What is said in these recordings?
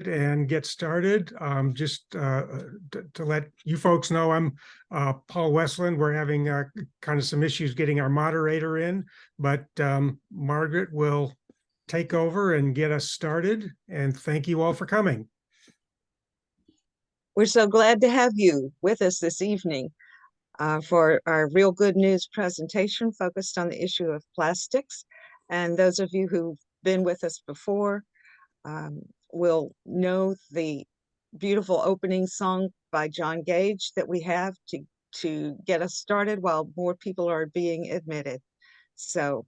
and get started. Just to let you folks know, I'm Paul Westland. We're having kind of some issues getting our moderator in, but Margaret will take over and get us started. And thank you all for coming. We're so glad to have you with us this evening for our Real Good News presentation focused on the issue of plastics. And those of you who've been with us before will know the beautiful opening song by John Gage that we have to get us started while more people are being admitted. So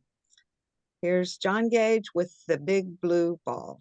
here's John Gage with The Big Blue Ball.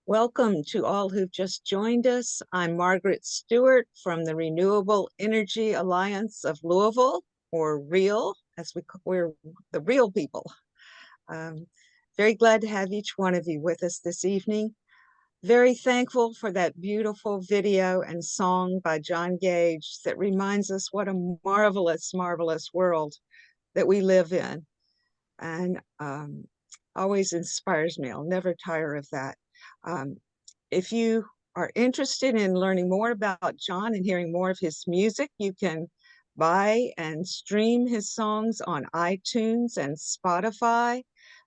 Welcome to all who've just joined us. I'm Margaret Stewart from the Renewable Energy Alliance of Louisville, or REAL, we're the real people. Very glad to have each one of you with us this evening. Very thankful for that beautiful video and song by John Gage that reminds us what a marvelous, marvelous world that we live in. And always inspires me. I'll never tire of that. If you are interested in learning more about John and hearing more of his music, you can buy and stream his songs on iTunes and Spotify.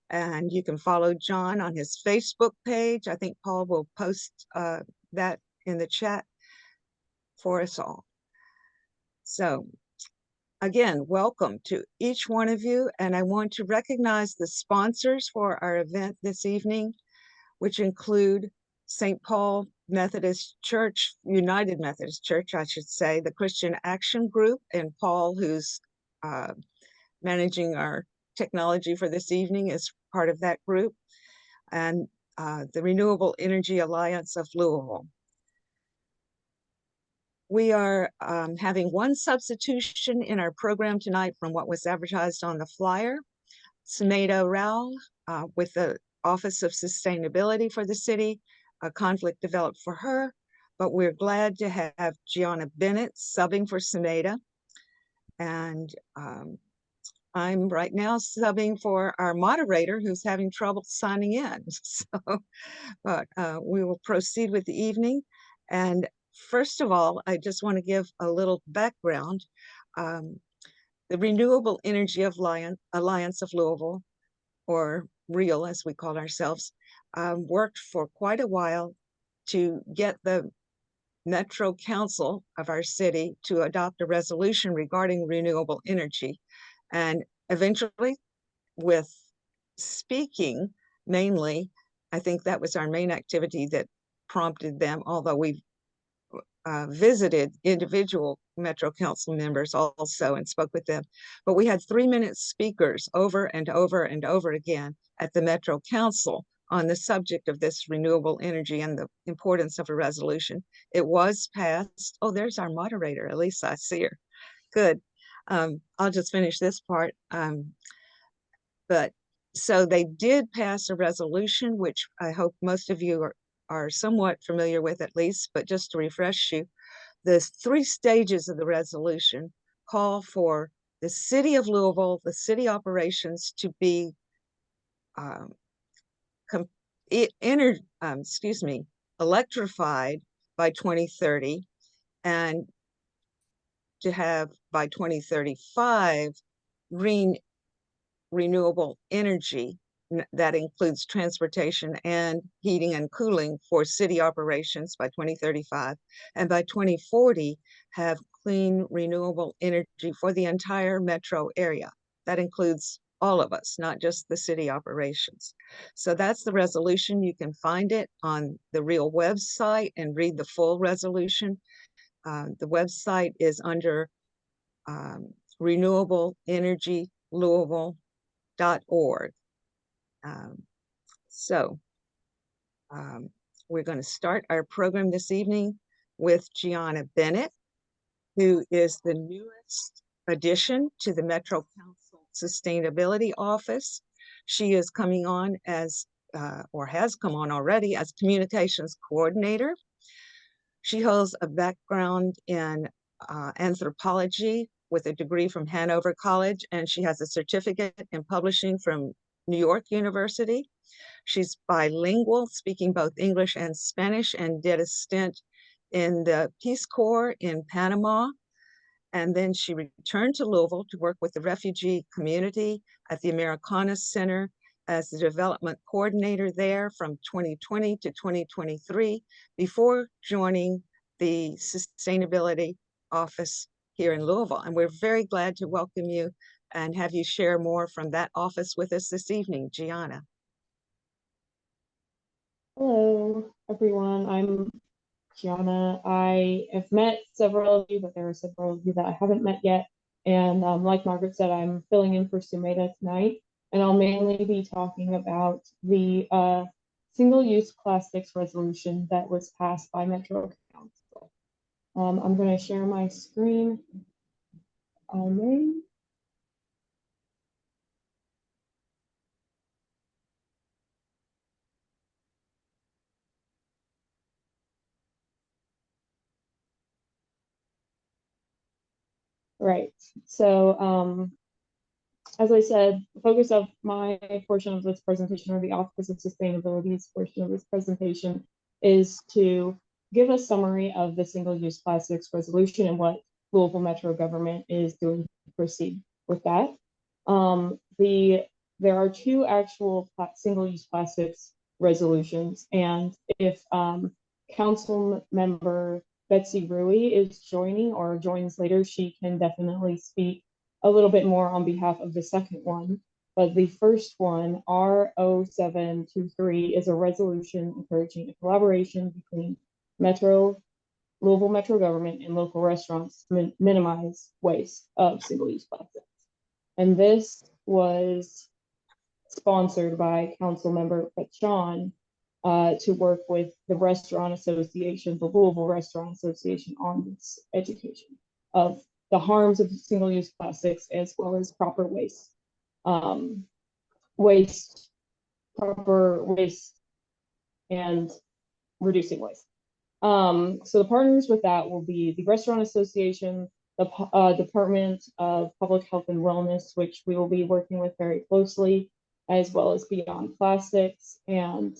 And you can follow John on his Facebook page. I think Paul will post that in the chat for us all. So again, welcome to each one of you. And I want to recognize the sponsors for our event this evening, which include St. Paul Methodist Church, United Methodist Church, I should say, the Christian Action Group, and Paul, who's managing our technology for this evening, is part of that group, and the Renewable Energy Alliance of Louisville. We are having one substitution in our program tonight from what was advertised on the flyer. Sumeda Rao with the Office of Sustainability for the city, a conflict developed for her, but we're glad to have Gianna Bennett subbing for Sumeda. And I'm right now subbing for our moderator who's having trouble signing in. So, but we will proceed with the evening. And first of all, I just want to give a little background. The Renewable Energy Alliance of Louisville, or REAL as we call ourselves, worked for quite a while to get the Metro Council of our city to adopt a resolution regarding renewable energy. And eventually, with speaking mainly, I think that was our main activity that prompted them, although we've visited individual Metro Council members also and spoke with them. But we had 3-minute speakers over and over and over again at the Metro Council on the subject of this renewable energy and the importance of a resolution. It was passed. Oh, there's our moderator, Elisa, I see her. Good. I'll just finish this part. But so they did pass a resolution, which I hope most of you are somewhat familiar with at least, but just to refresh you, the 3 stages of the resolution call for the city of Louisville, the city operations to be electrified by 2030, and to have by 2035 renewable energy that includes transportation and heating and cooling for city operations by 2035, and by 2040 have clean renewable energy for the entire metro area. That includes all of us, not just the city operations. So that's the resolution. You can find it on the REAL website and read the full resolution. The website is under renewableenergylouisville.org. We're going to start our program this evening with Gianna Bennett, who is the newest addition to the Metro Council Sustainability Office. She is coming on as, or has come on already, as Communications Coordinator. She holds a background in anthropology with a degree from Hanover College, and she has a certificate in publishing from New York University. She's bilingual, speaking both English and Spanish, and did a stint in the Peace Corps in Panama. And then she returned to Louisville to work with the refugee community at the Americana Center as the development coordinator there from 2020 to 2023, before joining the sustainability office here in Louisville. And we're very glad to welcome you and have you share more from that office with us this evening, Gianna. Hello, everyone. I'm Gianna. I have met several of you, but there are several of you that I haven't met yet. And like Margaret said, I'm filling in for Sumeda tonight, and I'll mainly be talking about the single-use plastics resolution that was passed by Metro Council. I'm going to share my screen. Right. So, as I said, the focus of my portion of this presentation, or the Office of Sustainability's portion of this presentation, is to give a summary of the single-use plastics resolution and what Louisville Metro government is doing to proceed with that. There are two actual single-use plastics resolutions, and if Council Member Betsy Rui is joining or joins later, she can definitely speak a little bit more on behalf of the second one. But the first one, R0723, is a resolution encouraging a collaboration between Louisville Metro government and local restaurants to minimize waste of single-use plastics. And this was sponsored by Council Member Pachon to work with the Restaurant Association, the Louisville Restaurant Association, on this education of the harms of single-use plastics as well as proper proper waste and reducing waste. So the partners with that will be the Restaurant Association, the Department of Public Health and Wellness, which we will be working with very closely, as well as Beyond Plastics. And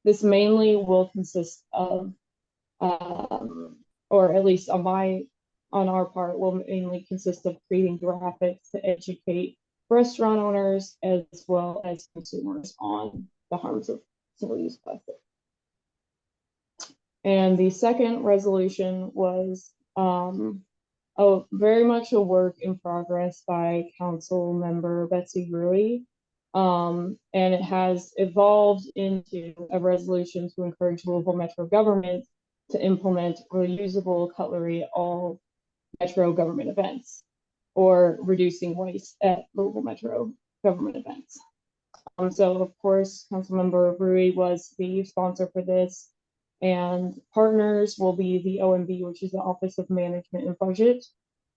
this mainly will consist of, or at least on our part, will mainly consist of creating graphics to educate restaurant owners as well as consumers on the harms of single-use plastic. And the second resolution was very much a work in progress by Council Member Betsy Rui. And it has evolved into a resolution to encourage Louisville Metro government to implement reusable cutlery at all Metro government events, or reducing waste at Louisville Metro government events. So of course, Councilmember Rui was the sponsor for this, and partners will be the OMB, which is the Office of Management and Budget,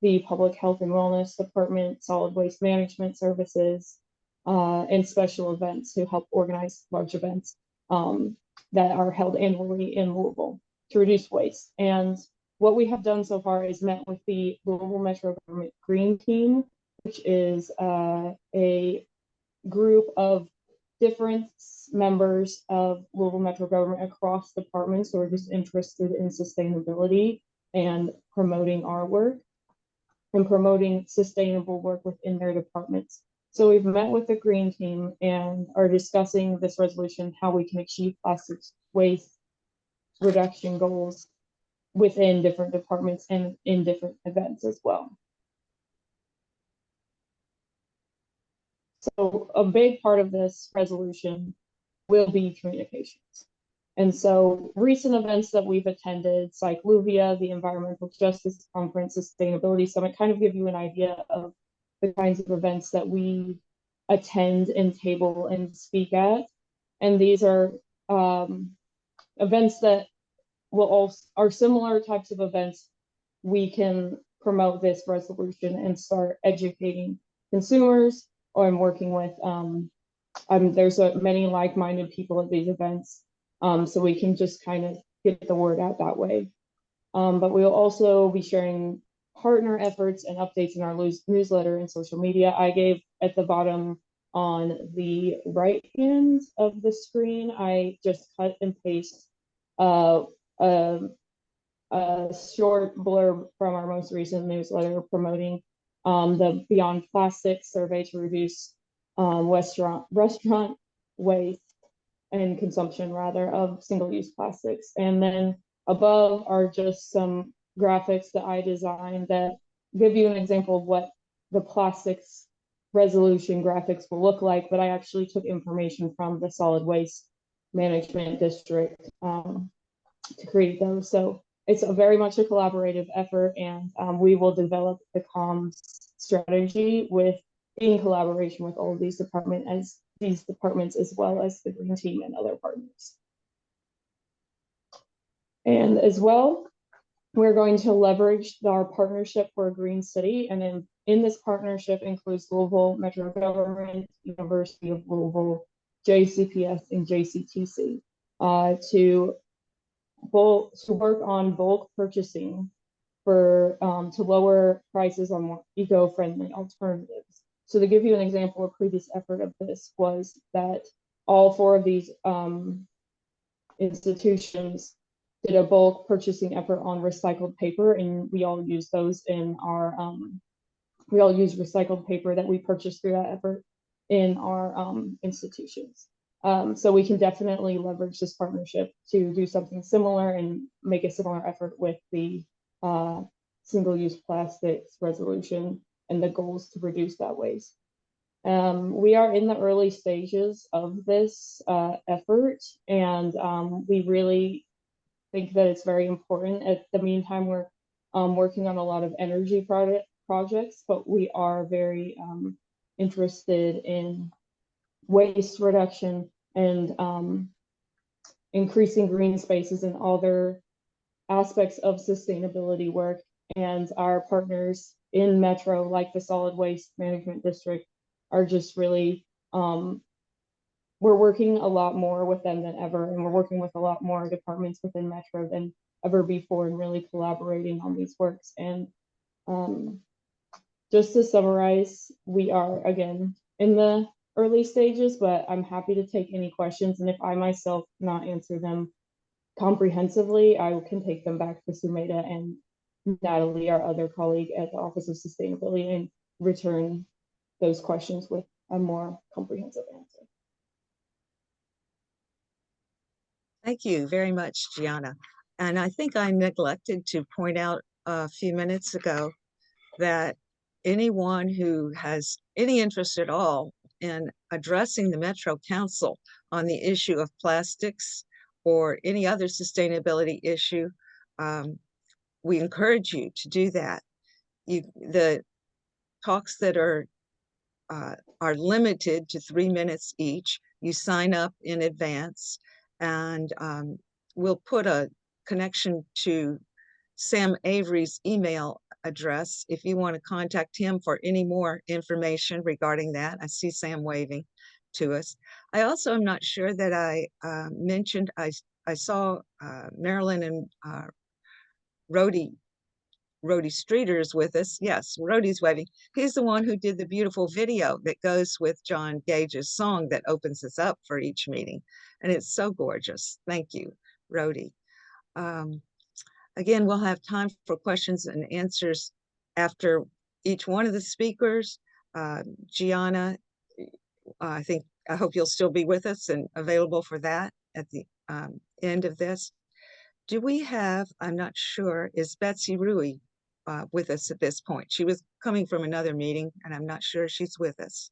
the Public Health and Wellness Department, Solid Waste Management Services, and special events to help organize large events that are held annually in Louisville to reduce waste. And what we have done so far is met with the Louisville Metro Government Green Team, which is a group of different members of Louisville Metro government across departments who are just interested in sustainability and promoting our work and promoting sustainable work within their departments. So we've met with the Green Team and are discussing this resolution, how we can achieve plastics waste reduction goals within different departments and in different events as well. So a big part of this resolution will be communications. And so recent events that we've attended, Cycluvia, the Environmental Justice Conference, Sustainability Summit, kind of give you an idea of the kinds of events that we attend and table and speak at. And these are events that are similar types of events. We can promote this resolution and start educating consumers, or I'm working with, there's many like-minded people at these events, so we can just kind of get the word out that way. But we'll also be sharing partner efforts and updates in our newsletter and social media. I gave at the bottom on the right hand of the screen, I just cut and paste a short blurb from our most recent newsletter promoting the Beyond Plastics survey to reduce restaurant waste and consumption rather of single-use plastics. And then above are just some graphics that I designed that give you an example of what the plastics resolution graphics will look like, but I actually took information from the Solid Waste Management District to create those. So it's very much a collaborative effort, and we will develop the comms strategy in collaboration with all of these departments as well as the Green Team and other partners. And as well, we're going to leverage our partnership for a green city, and in this partnership includes Louisville Metro Government, University of Louisville, JCPS, and JCTC to work on bulk purchasing for to lower prices on more eco-friendly alternatives. So to give you an example, a previous effort of this was that all 4 of these institutions did a bulk purchasing effort on recycled paper, and we all use those in our we all use recycled paper that we purchased through that effort in our institutions. So we can definitely leverage this partnership to do something similar and make a similar effort with the single-use plastics resolution and the goals to reduce that waste. We are in the early stages of this effort, and we really think that it's very important. At the meantime, we're working on a lot of energy projects, but we are very interested in waste reduction and increasing green spaces and other aspects of sustainability work. And our partners in Metro, like the Solid Waste Management District, are just really, we're working a lot more with them than ever, and we're working with a lot more departments within Metro than ever before, and really collaborating on these works. And just to summarize, we are, again, in the early stages, but I'm happy to take any questions. And if I myself cannot answer them comprehensively, I can take them back to Sumeda and Natalie, our other colleague at the Office of Sustainability, and return those questions with a more comprehensive answer. Thank you very much, Gianna. And I think I neglected to point out a few minutes ago that anyone who has any interest at all in addressing the Metro Council on the issue of plastics or any other sustainability issue, we encourage you to do that. The talks that are limited to 3 minutes each. You sign up in advance, and we'll put a connection to Sam Avery's email address if you want to contact him for any more information regarding that. I see Sam waving to us. I also am not sure that I mentioned, I saw Marilyn and Rhodey Streeter's with us. Yes, Rhodey's waving. He's the one who did the beautiful video that goes with John Gage's song that opens us up for each meeting. And it's so gorgeous. Thank you, Rhodey. Again, we'll have time for questions and answers after each one of the speakers. Gianna, I hope you'll still be with us and available for that at the end of this. Do we have, I'm not sure, is Betsy Rui with us at this point? She was coming from another meeting, and I'm not sure she's with us.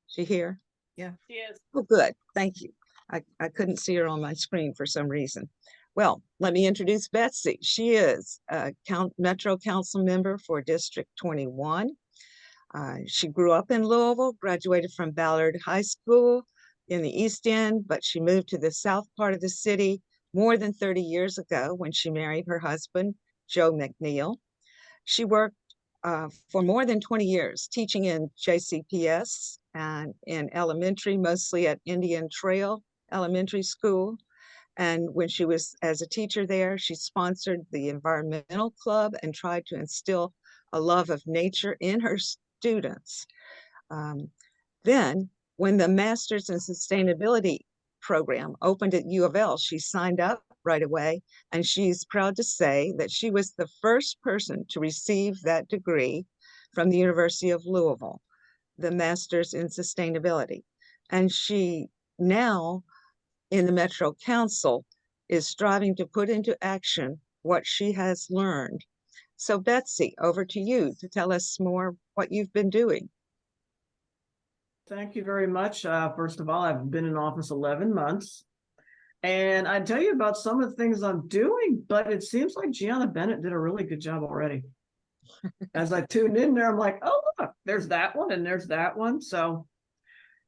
She here? Yeah. She is. Oh, good. Thank you. I couldn't see her on my screen for some reason. Well, let me introduce Betsy. She is a Metro Council member for District 21. She grew up in Louisville, graduated from Ballard High School in the East End, but she moved to the south part of the city more than 30 years ago when she married her husband, Joe McNeil. She worked for more than 20 years teaching in JCPS and in elementary, mostly at Indian Trail Elementary School. And when she was as a teacher there, she sponsored the environmental club and tried to instill a love of nature in her students. Then when the Masters in Sustainability program opened at U of L, she signed up right away, and she's proud to say that she was the first person to receive that degree from the University of Louisville, the Masters in Sustainability. And she now, in the Metro Council, is striving to put into action what she has learned. So Betsy, over to you to tell us more what you've been doing. Thank you very much. First of all, I've been in office 11 months. And I'd tell you about some of the things I'm doing, but it seems like Gianna Bennett did a really good job already. As I tuned in there, I'm like, oh, look, there's that one and there's that one. So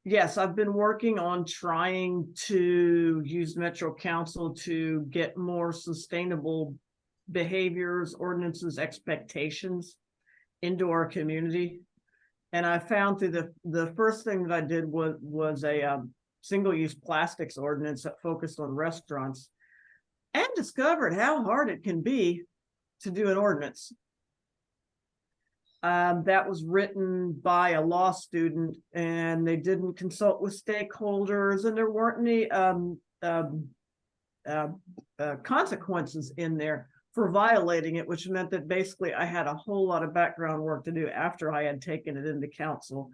yes, I've been working on trying to use Metro Council to get more sustainable behaviors, ordinances, expectations into our community. And I found through the first thing that I did was a single-use plastics ordinance that focused on restaurants, and discovered how hard it can be to do an ordinance. That was written by a law student, and they didn't consult with stakeholders, and there weren't any consequences in there for violating it, which meant that basically I had a whole lot of background work to do after I had taken it into council.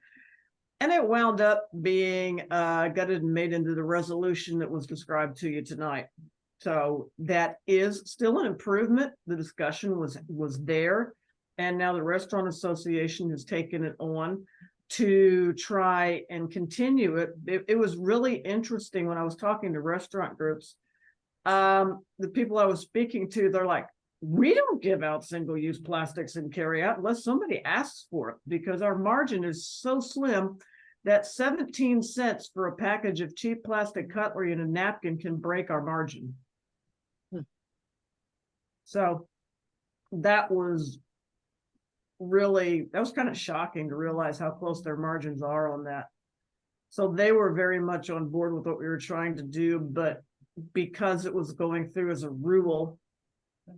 And it wound up being gutted and made into the resolution that was described to you tonight. So that is still an improvement. The discussion was there. And now the Restaurant Association has taken it on to try and continue it. It was really interesting when I was talking to restaurant groups. The people I was speaking to, they're like, we don't give out single-use plastics and carry out unless somebody asks for it, because our margin is so slim that 17 cents for a package of cheap plastic cutlery and a napkin can break our margin. So that was kind of shocking to realize how close their margins are on that. So they were very much on board with what we were trying to do, but because it was going through as a rule,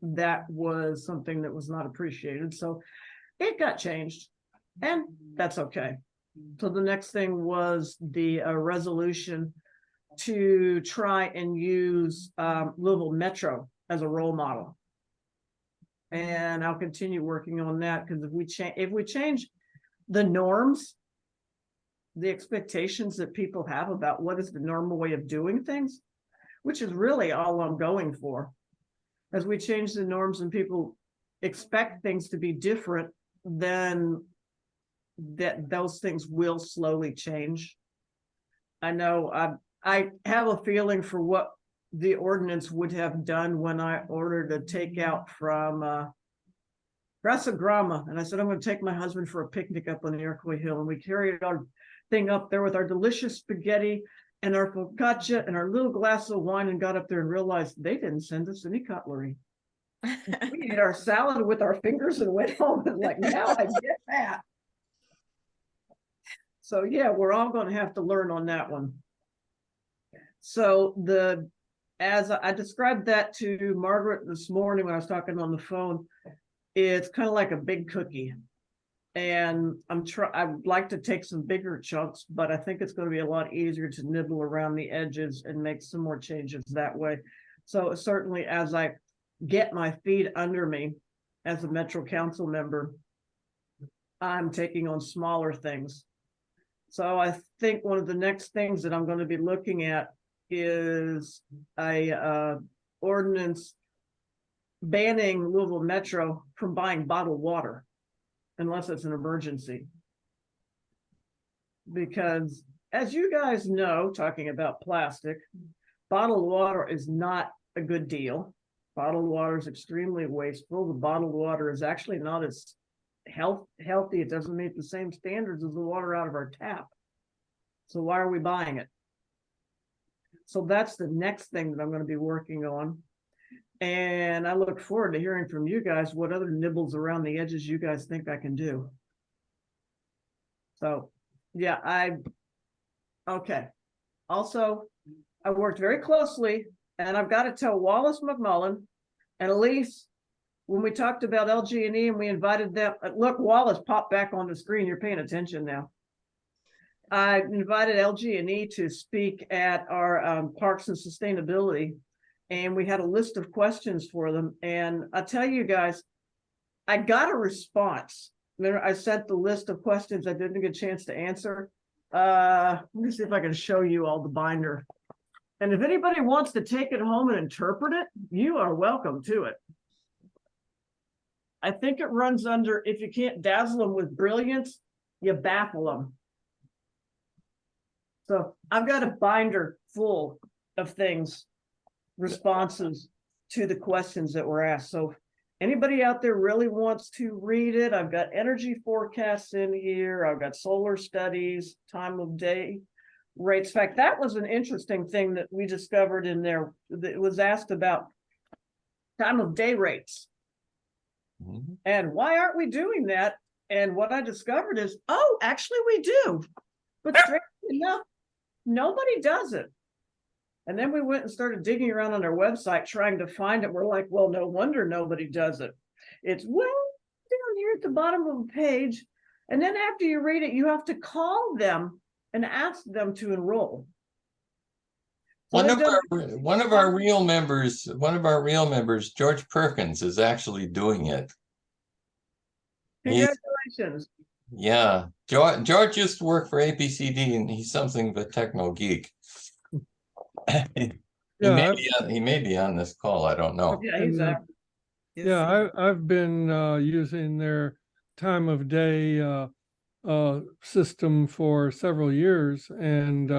that was something that was not appreciated. So it got changed, and that's okay. So the next thing was the resolution to try and use Louisville Metro as a role model. And I'll continue working on that, because if we change the norms, the expectations that people have about what is the normal way of doing things, which is really all I'm going for. As we change the norms and people expect things to be different, then those things will slowly change. I know I have a feeling for what the ordinance would have done when I ordered a takeout from Grassa Grama, and I said, I'm going to take my husband for a picnic up on the Iroquois Hill, and we carried our thing up there with our delicious spaghetti and our focaccia and our little glass of wine, and got up there and realized they didn't send us any cutlery. We ate our salad with our fingers and went home, and like, now I get that. So yeah, we're all going to have to learn on that one. So as I described that to Margaret this morning when I was talking on the phone, it's kind of like a big cookie. And I'd like to take some bigger chunks, but I think it's going to be a lot easier to nibble around the edges and make some more changes that way. So certainly as I get my feet under me as a Metro Council member, I'm taking on smaller things. So I think one of the next things that I'm going to be looking at is a ordinance banning Louisville Metro from buying bottled water unless it's an emergency. Because as you guys know, talking about plastic, bottled water is not a good deal. Bottled water is extremely wasteful. The bottled water is actually not as healthy. It doesn't meet the same standards as the water out of our tap. So why are we buying it? So that's the next thing that I'm going to be working on. And I look forward to hearing from you guys what other nibbles around the edges you guys think I can do. So yeah, okay. Also, I worked very closely, and I've got to tell Wallace McMullen and Elise, when we talked about LG&E and we invited them, look, Wallace popped back on the screen. You're paying attention now. I invited LG&E to speak at our Parks and Sustainability, and we had a list of questions for them. And I tell you guys, I got a response. I sent the list of questions I didn't get a chance to answer. Let me see if I can show you all the binder. And if anybody wants to take it home and interpret it, you are welcome to it. I think it runs under, if you can't dazzle them with brilliance, you baffle them. So I've got a binder full of things, responses to the questions that were asked. So anybody out there really wants to read it, I've got energy forecasts in here. I've got solar studies, time of day rates. In fact, that was an interesting thing that we discovered in there. It was asked about time of day rates. Mm-hmm. And why aren't we doing that? And what I discovered is, oh, actually we do. But strangely enough, nobody does it. And then we went and started digging around on our website trying to find it. We're like, well, no wonder nobody does it. It's way down here at the bottom of the page. And then after you read it, you have to call them and ask them to enroll. So One it of doesn't- one of our real members, George Perkins, is actually doing it. Congratulations. Yeah, George used to work for APCD, and he's something of a techno geek. Yeah, He may be on this call. I don't know. Yeah, he's And, out. yeah, I've been using their time of day system for several years, and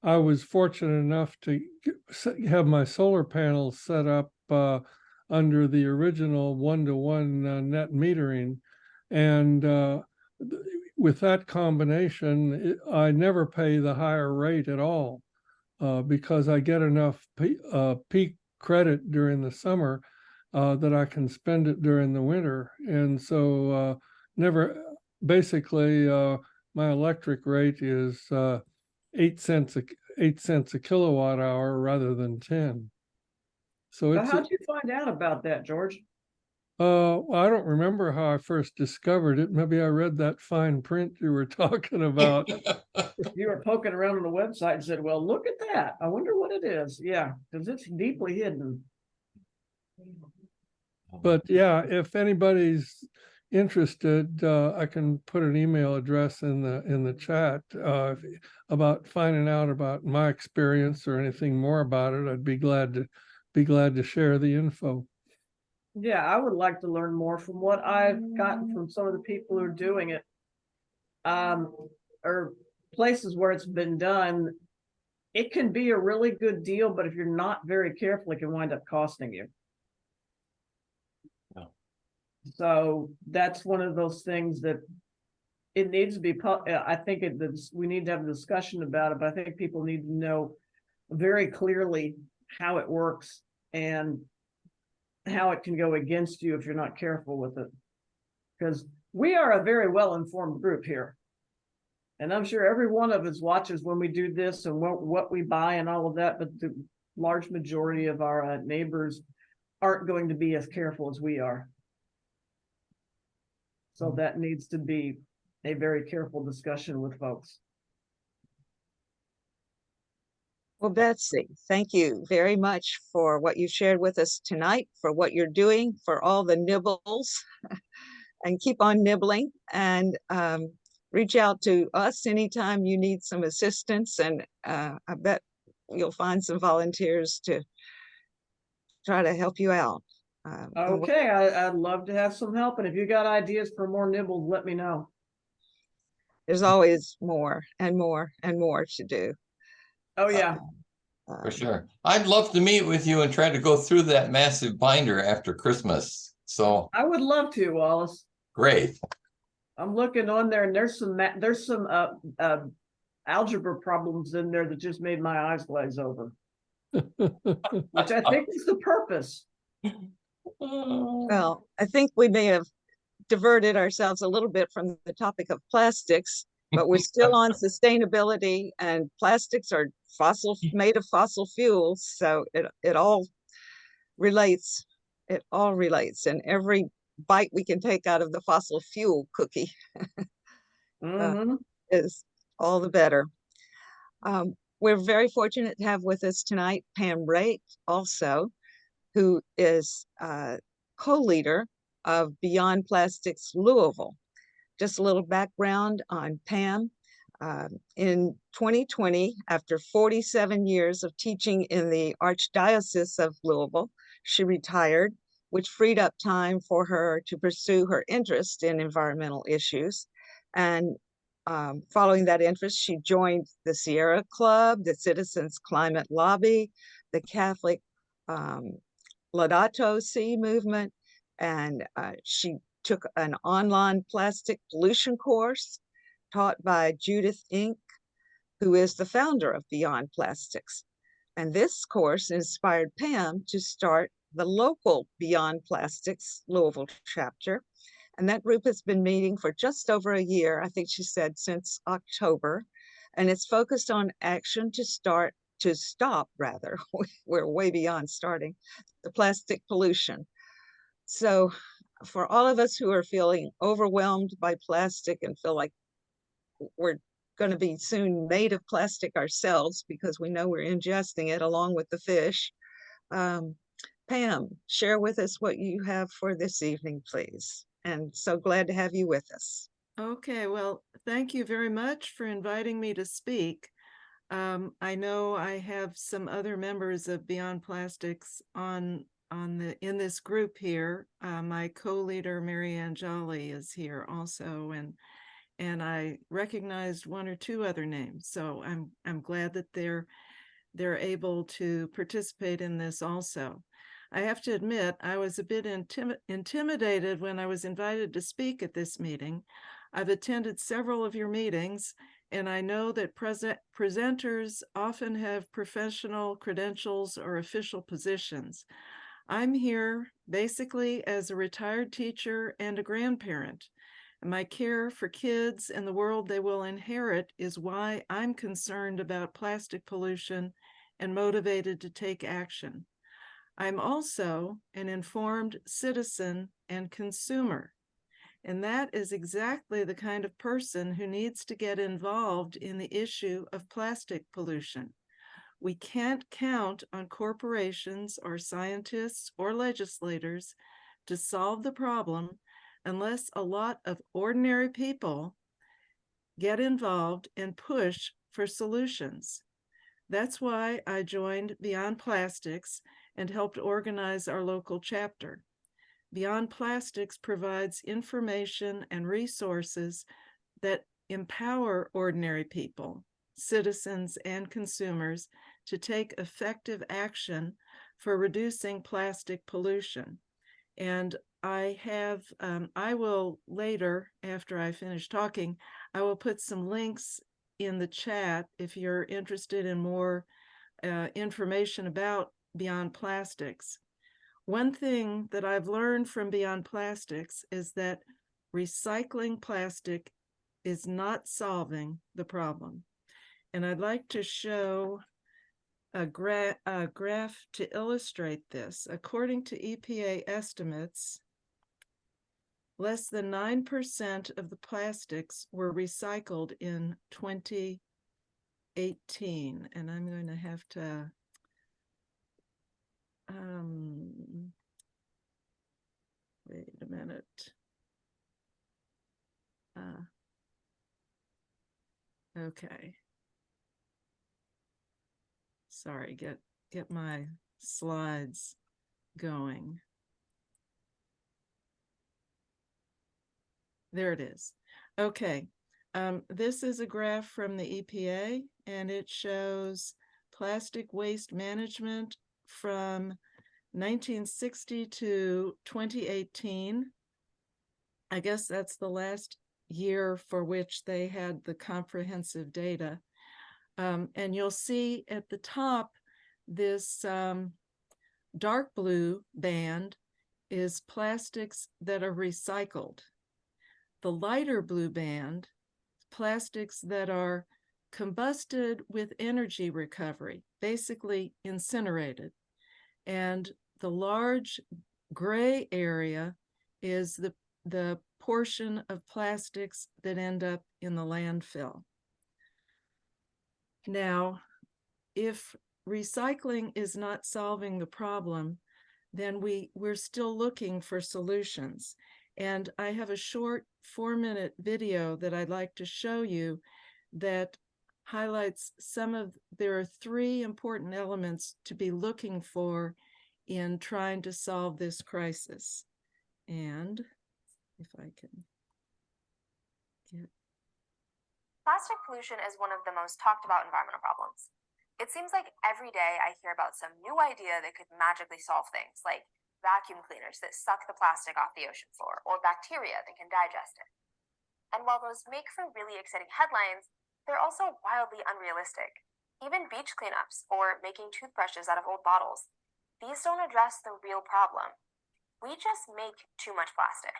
I was fortunate enough to have my solar panels set up under the original one-to-one net metering, and with that combination, I never pay the higher rate at all because I get enough peak credit during the summer that I can spend it during the winter. And so basically my electric rate is 8 cents a kilowatt hour rather than 10. So Now, it's how'd you find out about that, George? I don't remember how I first discovered it. Maybe I read that fine print you were talking about. You were poking around on the website and said, well, look at that. I wonder what it is. Yeah, because it's deeply hidden. But yeah, if anybody's interested, I can put an email address in the chat about finding out about my experience or anything more about it. I'd be glad to share the info. Yeah, I would like to learn more from what I've gotten from some of the people who are doing it. Or places where it's been done. It can be a really good deal, but if you're not very careful, it can wind up costing you. Yeah. So that's one of those things that it needs to be, I think we need to have a discussion about it, but I think people need to know very clearly how it works and how it can go against you if you're not careful with it. Because we are a very well-informed group here. And I'm sure every one of us watches when we do this and what we buy and all of that, but the large majority of our neighbors aren't going to be as careful as we are. So that needs to be a very careful discussion with folks. Well, Betsy, thank you very much for what you shared with us tonight, for what you're doing, for all the nibbles, and keep on nibbling, and reach out to us anytime you need some assistance, and I bet you'll find some volunteers to try to help you out. Okay, I'd love to have some help, and if you got ideas for more nibbles, let me know. There's always more and more and more to do. Oh yeah. For sure. I'd love to meet with you and try to go through that massive binder after Christmas. So I would love to, Wallace. great. I'm looking on there, and there's some algebra problems in there that just made my eyes glaze over, which I think is the purpose. Well, I think we may have diverted ourselves a little bit from the topic of plastics, but we're still on sustainability, and plastics are made of fossil fuels. So it all relates. It all relates, and every bite we can take out of the fossil fuel cookie is all the better. We're very fortunate to have with us tonight Pam Raitt, also, who is co-leader of Beyond Plastics Louisville. Just a little background on Pam. In 2020, after 47 years of teaching in the Archdiocese of Louisville, she retired, which freed up time for her to pursue her interest in environmental issues. And following that interest, she joined the Sierra Club, the Citizens Climate Lobby, the Catholic Laudato Si movement, and she took an online plastic pollution course taught by Judith Inc., who is the founder of Beyond Plastics. And this course inspired Pam to start the local Beyond Plastics Louisville chapter. And that group has been meeting for just over a year, I think she said since October. And it's focused on action to stop, we're way beyond starting, the plastic pollution. So for all of us who are feeling overwhelmed by plastic and feel like we're going to be soon made of plastic ourselves because we know we're ingesting it along with the fish. Pam, share with us what you have for this evening, please. And so glad to have you with us. Okay, well, thank you very much for inviting me to speak. I know I have some other members of Beyond Plastics in this group here. My co-leader Marianne Jolly is here also, and I recognized one or two other names. So I'm glad that they're able to participate in this also. I have to admit, I was a bit intimidated when I was invited to speak at this meeting. I've attended several of your meetings, and I know that presenters often have professional credentials or official positions. I'm here basically as a retired teacher and a grandparent. My care for kids and the world they will inherit is why I'm concerned about plastic pollution and motivated to take action. I'm also an informed citizen and consumer. And that is exactly the kind of person who needs to get involved in the issue of plastic pollution. We can't count on corporations or scientists or legislators to solve the problem unless a lot of ordinary people get involved and push for solutions. That's why I joined Beyond Plastics and helped organize our local chapter. Beyond Plastics provides information and resources that empower ordinary people, citizens, and consumers to take effective action for reducing plastic pollution. And I will later, after I finish talking, I will put some links in the chat if you're interested in more information about Beyond Plastics. One thing that I've learned from Beyond Plastics is that recycling plastic is not solving the problem. And I'd like to show a graph to illustrate this. According to EPA estimates, less than 9% of the plastics were recycled in 2018. And I'm going to have to wait a minute. Okay. Sorry, get my slides going. There it is. Okay. This is a graph from the EPA, and it shows plastic waste management from 1960 to 2018. I guess that's the last year for which they had the comprehensive data. And you'll see at the top, this dark blue band is plastics that are recycled. The lighter blue band, plastics that are combusted with energy recovery, basically incinerated. And the large gray area is the portion of plastics that end up in the landfill. Now, if recycling is not solving the problem, then we're still looking for solutions. And I have a short 4-minute video that I'd like to show you that highlights there are 3 important elements to be looking for in trying to solve this crisis. And if I can get... Plastic pollution is one of the most talked about environmental problems. It seems like every day I hear about some new idea that could magically solve things, like vacuum cleaners that suck the plastic off the ocean floor, or bacteria that can digest it. And while those make for really exciting headlines, they're also wildly unrealistic. Even beach cleanups, or making toothbrushes out of old bottles, these don't address the real problem. We just make too much plastic.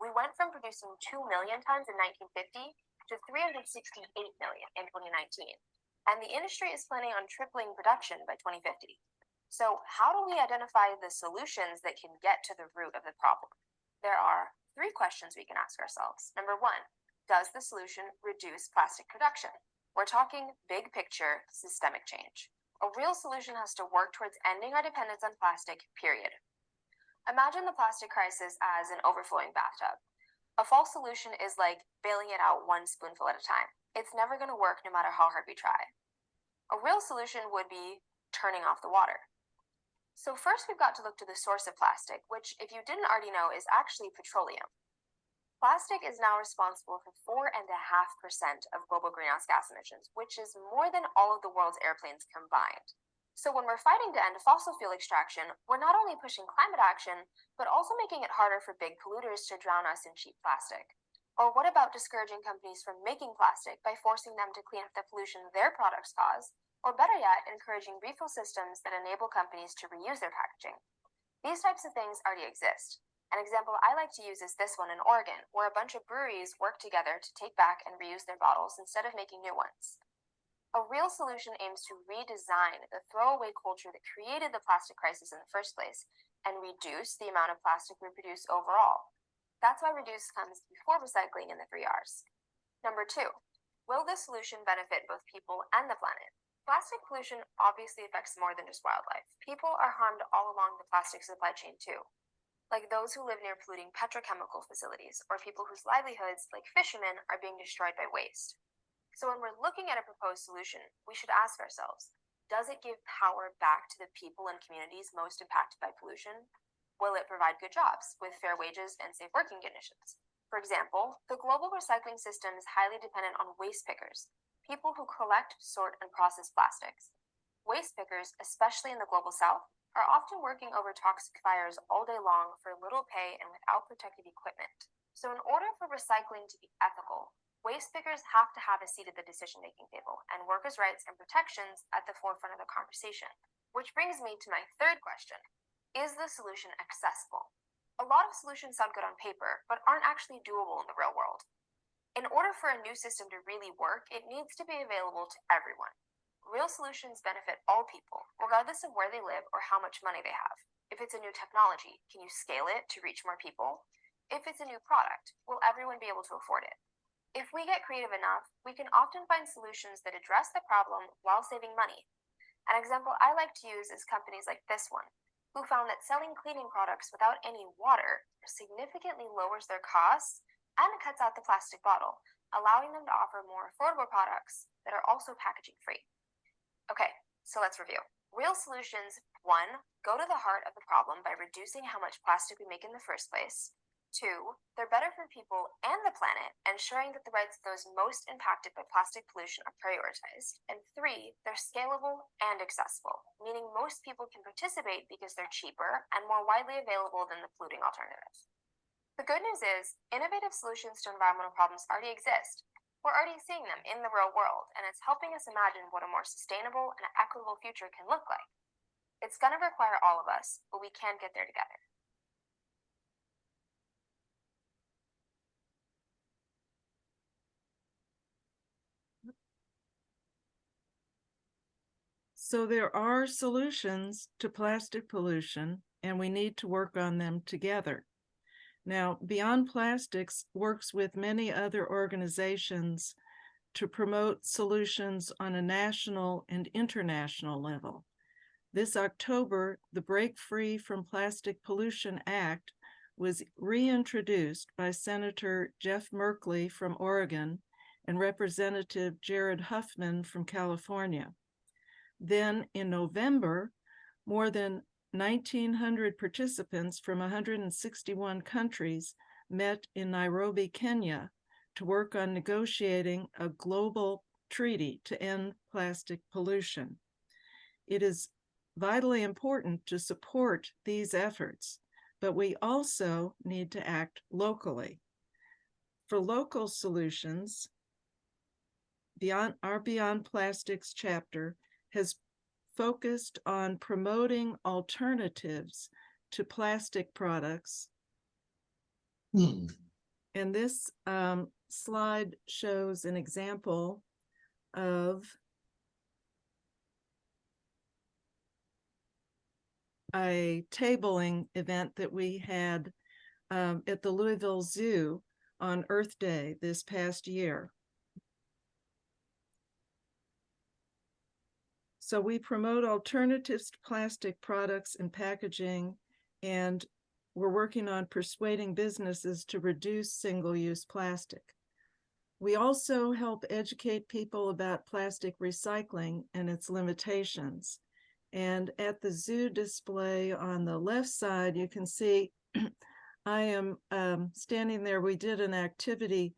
We went from producing 2 million tons in 1950 to 368 million in 2019, and the industry is planning on tripling production by 2050. So how do we identify the solutions that can get to the root of the problem? There are 3 questions we can ask ourselves. Number 1, does the solution reduce plastic production? We're talking big picture, systemic change. A real solution has to work towards ending our dependence on plastic, period. Imagine the plastic crisis as an overflowing bathtub. A false solution is like bailing it out 1 spoonful at a time. It's never going to work no matter how hard we try. A real solution would be turning off the water. So first we've got to look to the source of plastic, which, if you didn't already know, is actually petroleum. Plastic is now responsible for 4.5% of global greenhouse gas emissions, which is more than all of the world's airplanes combined. So when we're fighting to end fossil fuel extraction, we're not only pushing climate action, but also making it harder for big polluters to drown us in cheap plastic. Or what about discouraging companies from making plastic by forcing them to clean up the pollution their products cause? Or better yet, encouraging refill systems that enable companies to reuse their packaging. These types of things already exist. An example I like to use is this one in Oregon, where a bunch of breweries work together to take back and reuse their bottles instead of making new ones. A real solution aims to redesign the throwaway culture that created the plastic crisis in the first place and reduce the amount of plastic we produce overall. That's why reduce comes before recycling in the 3 R's. Number 2, will this solution benefit both people and the planet? Plastic pollution obviously affects more than just wildlife. People are harmed all along the plastic supply chain too, like those who live near polluting petrochemical facilities or people whose livelihoods, like fishermen, are being destroyed by waste. So when we're looking at a proposed solution, we should ask ourselves, does it give power back to the people and communities most impacted by pollution? Will it provide good jobs with fair wages and safe working conditions? For example, the global recycling system is highly dependent on waste pickers, people who collect, sort, and process plastics. Waste pickers, especially in the global south, are often working over toxic fires all day long for little pay and without protective equipment. So in order for recycling to be ethical, waste pickers have to have a seat at the decision-making table and workers' rights and protections at the forefront of the conversation. Which brings me to my 3rd question. Is the solution accessible? A lot of solutions sound good on paper, but aren't actually doable in the real world. In order for a new system to really work, it needs to be available to everyone. Real solutions benefit all people, regardless of where they live or how much money they have. If it's a new technology, can you scale it to reach more people? If it's a new product, will everyone be able to afford it? If we get creative enough, we can often find solutions that address the problem while saving money. An example I like to use is companies like this one, who found that selling cleaning products without any water significantly lowers their costs and cuts out the plastic bottle, allowing them to offer more affordable products that are also packaging free. Okay, so let's review. Real solutions: 1, go to the heart of the problem by reducing how much plastic we make in the first place. 2, they're better for people and the planet, ensuring that the rights of those most impacted by plastic pollution are prioritized. And 3, they're scalable and accessible, meaning most people can participate because they're cheaper and more widely available than the polluting alternative. The good news is, innovative solutions to environmental problems already exist. We're already seeing them in the real world, and it's helping us imagine what a more sustainable and equitable future can look like. It's going to require all of us, but we can get there together. So there are solutions to plastic pollution, and we need to work on them together. Now, Beyond Plastics works with many other organizations to promote solutions on a national and international level. This October, the Break Free from Plastic Pollution Act was reintroduced by Senator Jeff Merkley from Oregon and Representative Jared Huffman from California. Then in November, more than 1,900 participants from 161 countries met in Nairobi, Kenya, to work on negotiating a global treaty to end plastic pollution. It is vitally important to support these efforts, but we also need to act locally. For local solutions, our Beyond Plastics chapter has focused on promoting alternatives to plastic products. And this slide shows an example of a tabling event that we had at the Louisville Zoo on Earth Day this past year. So we promote alternatives to plastic products and packaging, and we're working on persuading businesses to reduce single-use plastic. We also help educate people about plastic recycling and its limitations. And at the zoo display on the left side, you can see I am standing there. We did an activity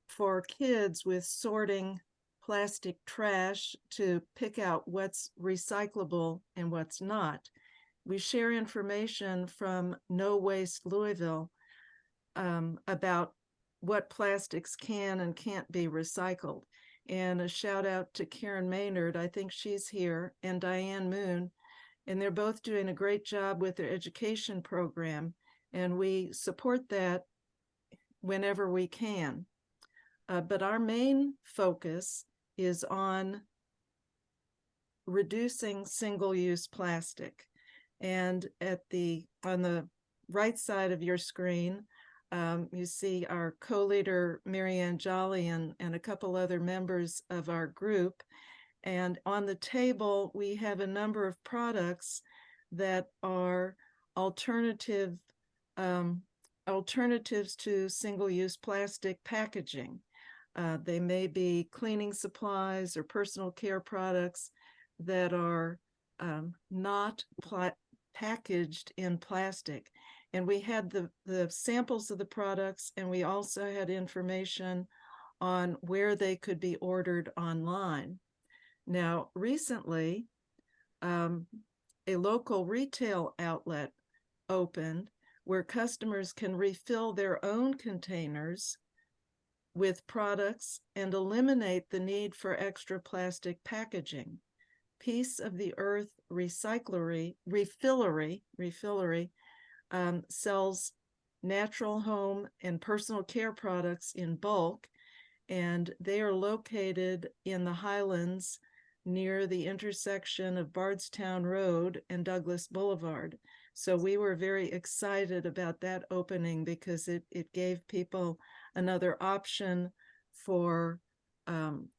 for kids with sorting plastic trash to pick out what's recyclable and what's not. We share information from No Waste Louisville about what plastics can and can't be recycled. And a shout out to Karen Maynard, I think she's here, and Diane Moon, and they're both doing a great job with their education program, and we support that whenever we can. But our main focus is on reducing single-use plastic. And on the right side of your screen, you see our co-leader, Marianne Jolly, and a couple other members of our group. And on the table, we have a number of products that are alternatives to single-use plastic packaging. They may be cleaning supplies or personal care products that are not packaged in plastic. And we had the samples of the products, and we also had information on where they could be ordered online. Now, recently, a local retail outlet opened where customers can refill their own containers with products and eliminate the need for extra plastic packaging. Piece of the Earth Refillery sells natural home and personal care products in bulk, and they are located in the Highlands near the intersection of Bardstown Road and Douglas Boulevard. So we were very excited about that opening because it gave people another option for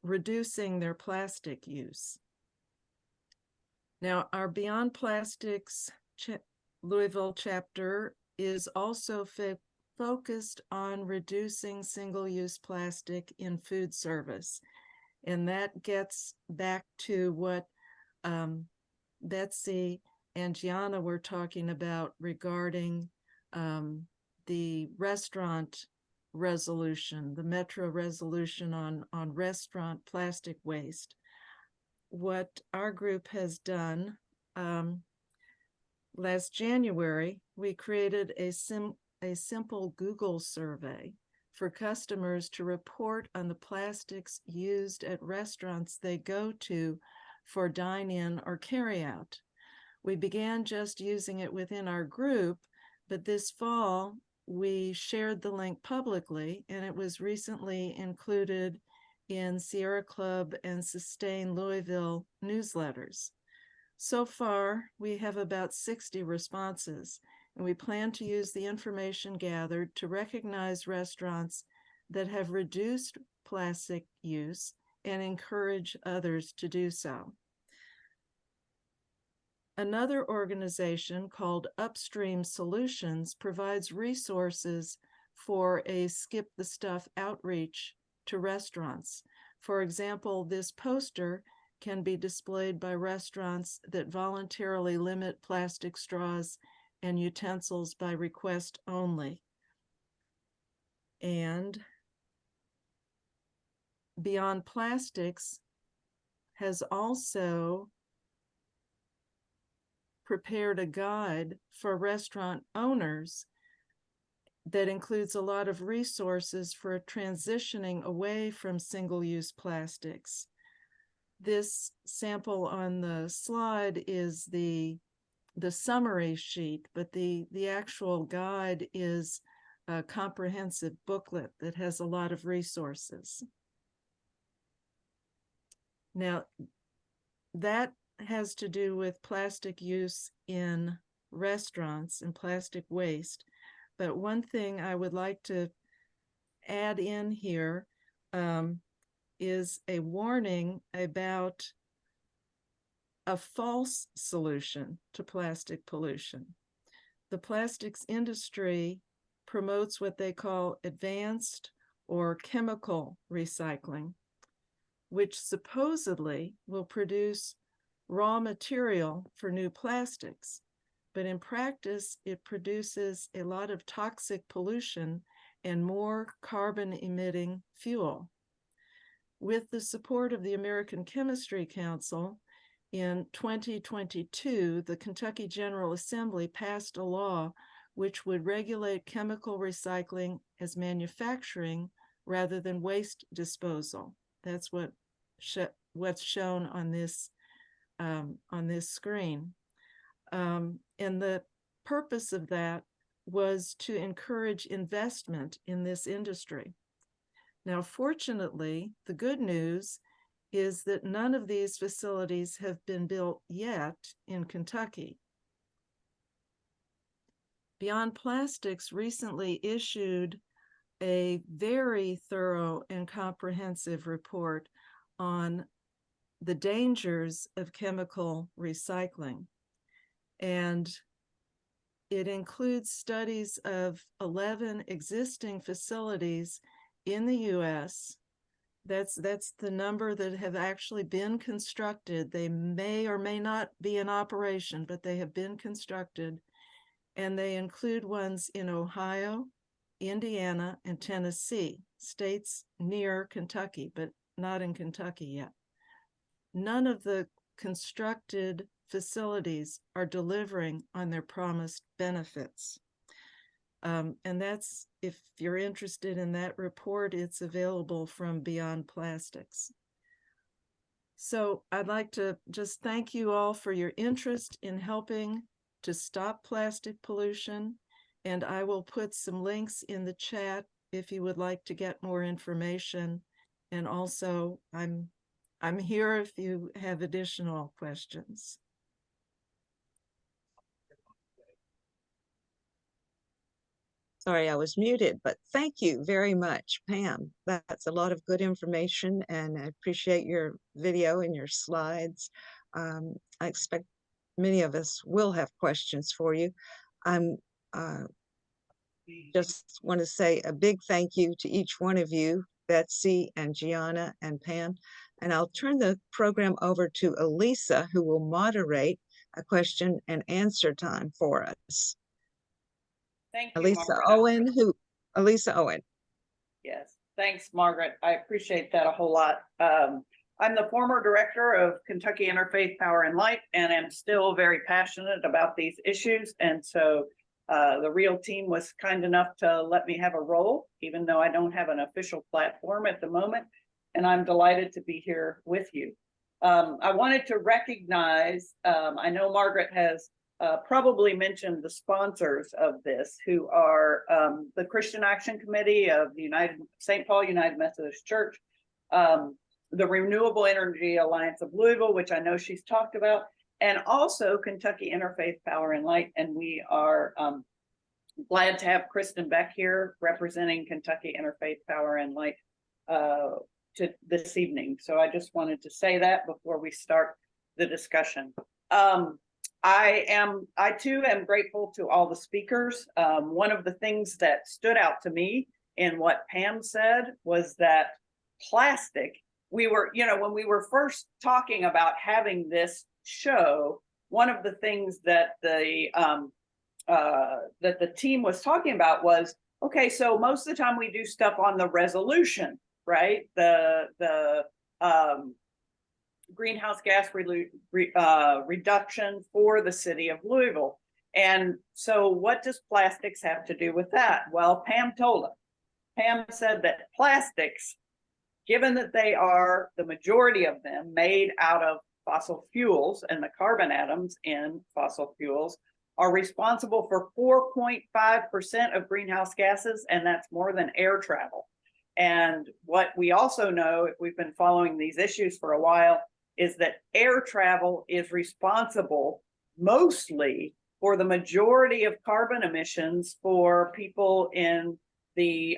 reducing their plastic use. Now, our Beyond Plastics Louisville chapter is also focused on reducing single-use plastic in food service. And that gets back to what Betsy and Gianna were talking about regarding the restaurant resolution, the Metro resolution on restaurant plastic waste. What our group has done, last January, we created a simple Google survey for customers to report on the plastics used at restaurants they go to for dine-in or carry-out. We began just using it within our group, but this fall we shared the link publicly, and it was recently included in Sierra Club and Sustain Louisville newsletters. So far, we have about 60 responses, and we plan to use the information gathered to recognize restaurants that have reduced plastic use and encourage others to do so. Another organization called Upstream Solutions provides resources for a Skip the Stuff outreach to restaurants. For example, this poster can be displayed by restaurants that voluntarily limit plastic straws and utensils by request only. And Beyond Plastics has also prepared a guide for restaurant owners that includes a lot of resources for transitioning away from single-use plastics. This sample on the slide is the summary sheet, but the actual guide is a comprehensive booklet that has a lot of resources. Now, that has to do with plastic use in restaurants and plastic waste. But one thing I would like to add in here is a warning about a false solution to plastic pollution. The plastics industry promotes what they call advanced or chemical recycling, which supposedly will produce raw material for new plastics. But in practice, it produces a lot of toxic pollution and more carbon emitting fuel. With the support of the American Chemistry Council, in 2022, the Kentucky General Assembly passed a law which would regulate chemical recycling as manufacturing rather than waste disposal. That's what's shown on this screen. And the purpose of that was to encourage investment in this industry. Now, fortunately, the good news is that none of these facilities have been built yet in Kentucky. Beyond Plastics recently issued a very thorough and comprehensive report on the dangers of chemical recycling. And it includes studies of 11 existing facilities in the US. That's the number that have actually been constructed. They may or may not be in operation, but they have been constructed. And they include ones in Ohio, Indiana, and Tennessee, states near Kentucky, but not in Kentucky yet. None of the constructed facilities are delivering on their promised benefits. And that's, if you're interested in that report, it's available from Beyond Plastics. So I'd like to just thank you all for your interest in helping to stop plastic pollution. And I will put some links in the chat if you would like to get more information. And also, I'm here if you have additional questions. Sorry, I was muted, but thank you very much, Pam. That's a lot of good information, and I appreciate your video and your slides. I expect many of us will have questions for you. I'm just want to say a big thank you to each one of you, Betsy and Gianna and Pam. And I'll turn the program over to Elisa, who will moderate a question and answer time for us. Thank you, Elisa Margaret. Owen, Elisa Owen. Yes, thanks, Margaret. I appreciate that a whole lot. I'm the former director of Kentucky Interfaith Power and Light, and am still very passionate about these issues. And so the REAL team was kind enough to let me have a role, even though I don't have an official platform at the moment. And I'm delighted to be here with you. I wanted to recognize, I know Margaret has probably mentioned the sponsors of this, who are the Christian Action Committee of the St. Paul United Methodist Church, the Renewable Energy Alliance of Louisville, which I know she's talked about, and also Kentucky Interfaith Power and Light. And we are glad to have Kristen Beck here representing Kentucky Interfaith Power and Light to this evening. So I just wanted to say that before we start the discussion. I too am grateful to all the speakers. One of the things that stood out to me in what Pam said was that plastic, we were, when we were first talking about having this show, one of the things that the team was talking about was, okay, so most of the time we do stuff on the resolution, right? The greenhouse gas reduction for the city of Louisville. And so what does plastics have to do with that? Well, Pam told us. Pam said that plastics, given that they are, the majority of them, made out of fossil fuels, and the carbon atoms in fossil fuels are responsible for 4.5% of greenhouse gases, and that's more than air travel. And what we also know, if we've been following these issues for a while, is that air travel is responsible mostly for the majority of carbon emissions for people in the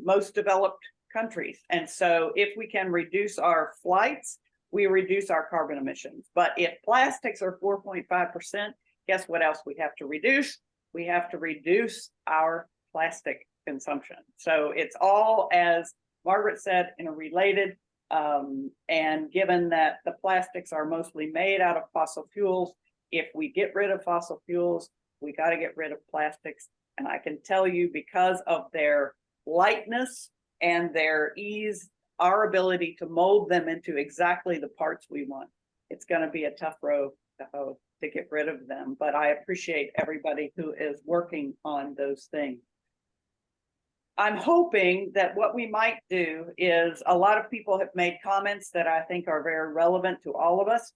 most developed countries. And so if we can reduce our flights, we reduce our carbon emissions. But if plastics are 4.5%, guess what else we have to reduce? We have to reduce our plastic consumption. So it's all, as Margaret said, interrelated. And given that the plastics are mostly made out of fossil fuels, if we get rid of fossil fuels, we got to get rid of plastics. And I can tell you, because of their lightness and their ease, our ability to mold them into exactly the parts we want, it's going to be a tough road to hoe to get rid of them. But I appreciate everybody who is working on those things. I'm hoping that what we might do is, a lot of people have made comments that I think are very relevant to all of us.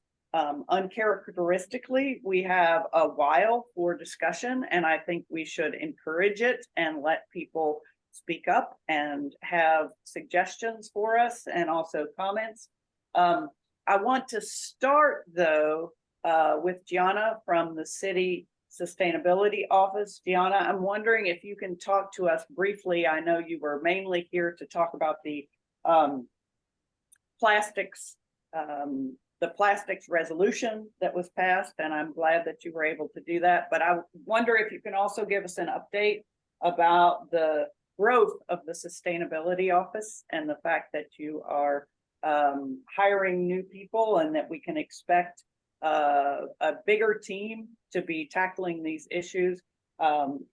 Uncharacteristically, we have a while for discussion, and I think we should encourage it and let people speak up and have suggestions for us and also comments. I want to start though with Gianna from the City Sustainability Office. Gianna, I'm wondering if you can talk to us briefly. I know you were mainly here to talk about the plastics resolution that was passed, and I'm glad that you were able to do that. But I wonder if you can also give us an update about the growth of the Sustainability Office and the fact that you are hiring new people, and that we can expect a bigger team to be tackling these issues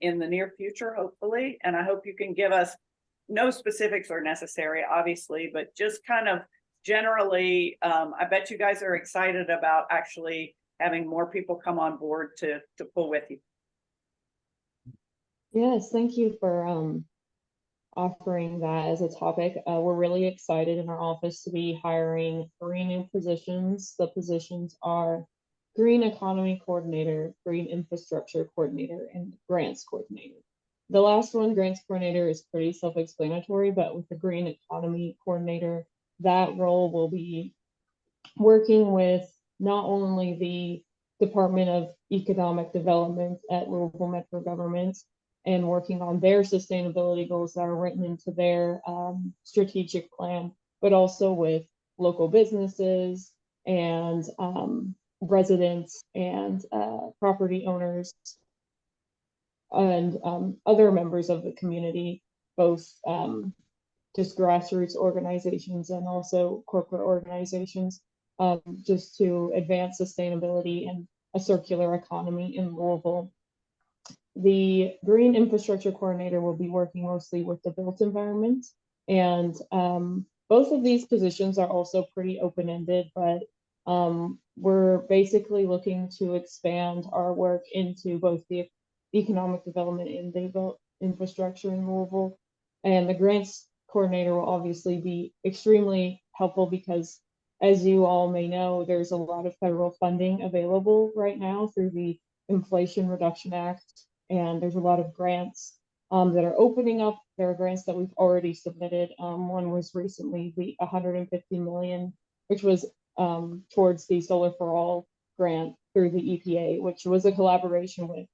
in the near future, hopefully. And I hope you can give us, no specifics are necessary, obviously, but just kind of generally, I bet you guys are excited about actually having more people come on board to pull with you. Yes, thank you for offering that as a topic. We're really excited in our office to be hiring 3 new positions. The positions are Green Economy Coordinator, Green Infrastructure Coordinator, and Grants Coordinator. The last one, Grants Coordinator, is pretty self-explanatory, but with the Green Economy Coordinator, that role will be working with not only the Department of Economic Development at Louisville Metro Government, and working on their sustainability goals that are written into their strategic plan, but also with local businesses and residents and property owners and other members of the community, both just grassroots organizations and also corporate organizations, just to advance sustainability and a circular economy in Louisville. The Green Infrastructure Coordinator will be working mostly with the built environment, and both of these positions are also pretty open-ended, but we're basically looking to expand our work into both the economic development and the built infrastructure in Louisville. And the Grants Coordinator will obviously be extremely helpful because, as you all may know, there's a lot of federal funding available right now through the Inflation Reduction Act. And there's a lot of grants that are opening up. There are grants that we've already submitted. One was recently the $150 million, which was towards the Solar for All grant through the EPA, which was a collaboration with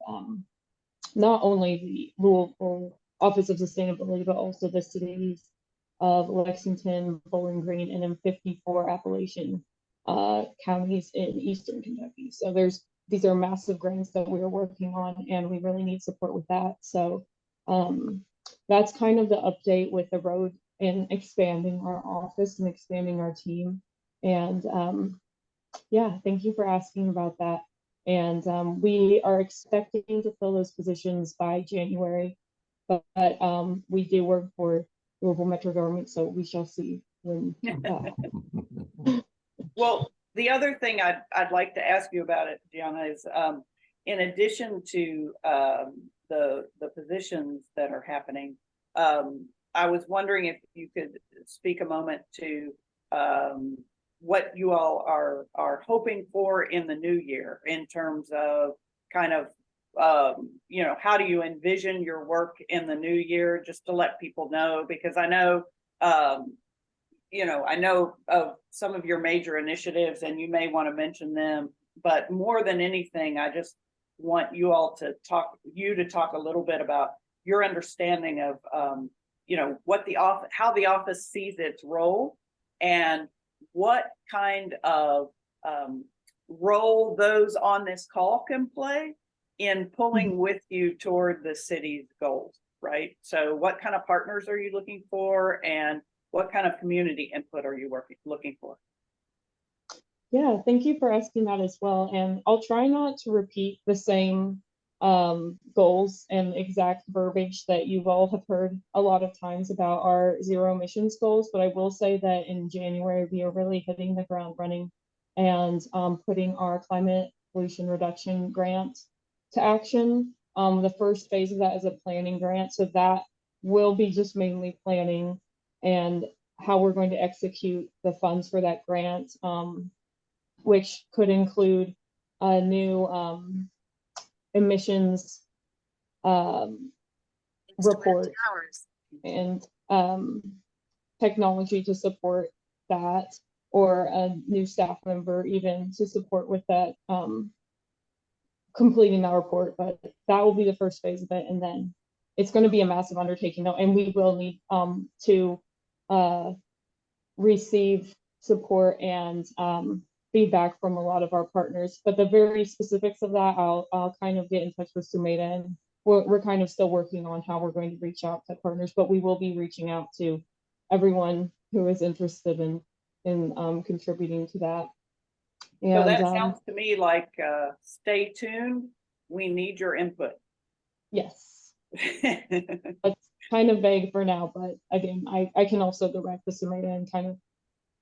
not only the Louisville Office of Sustainability, but also the cities of Lexington, Bowling Green, and then 54 Appalachian counties in Eastern Kentucky. So these are massive grants that we are working on, and we really need support with that. So that's kind of the update with the road and expanding our office and expanding our team. And yeah, thank you for asking about that. And we are expecting to fill those positions by January, but we do work for Louisville Metro Government, so we shall see when. Well, the other thing I'd like to ask you about it, Gianna, is in addition to the positions that are happening, I was wondering if you could speak a moment to what you all are hoping for in the new year in terms of kind of how do you envision your work in the new year, just to let people know, because I know I know of some of your major initiatives and you may want to mention them, but more than anything, I just want you all to talk a little bit about your understanding of, what how the office sees its role and what kind of role those on this call can play in pulling with you toward the city's goals, right? So what kind of partners are you looking for, and what kind of community input are you looking for? Yeah, thank you for asking that as well. And I'll try not to repeat the same goals and exact verbiage that you've all have heard a lot of times about our zero emissions goals, but I will say that in January, we are really hitting the ground running and putting our climate pollution reduction grant to action. The first phase of that is a planning grant, so that will be just mainly planning and how we're going to execute the funds for that grant, which could include a new emissions report and technology to support that, or a new staff member even to support with that, completing that report. But that will be the first phase of it, and then it's going to be a massive undertaking though, and we will need to receive support and feedback from a lot of our partners. But the very specifics of that, I'll kind of get in touch with Sumeda, and we're kind of still working on how we're going to reach out to partners, but we will be reaching out to everyone who is interested in contributing to that. And so that sounds to me like stay tuned. We need your input. Yes. It's kind of vague for now, but again, I can also go back to Sumeda and kind of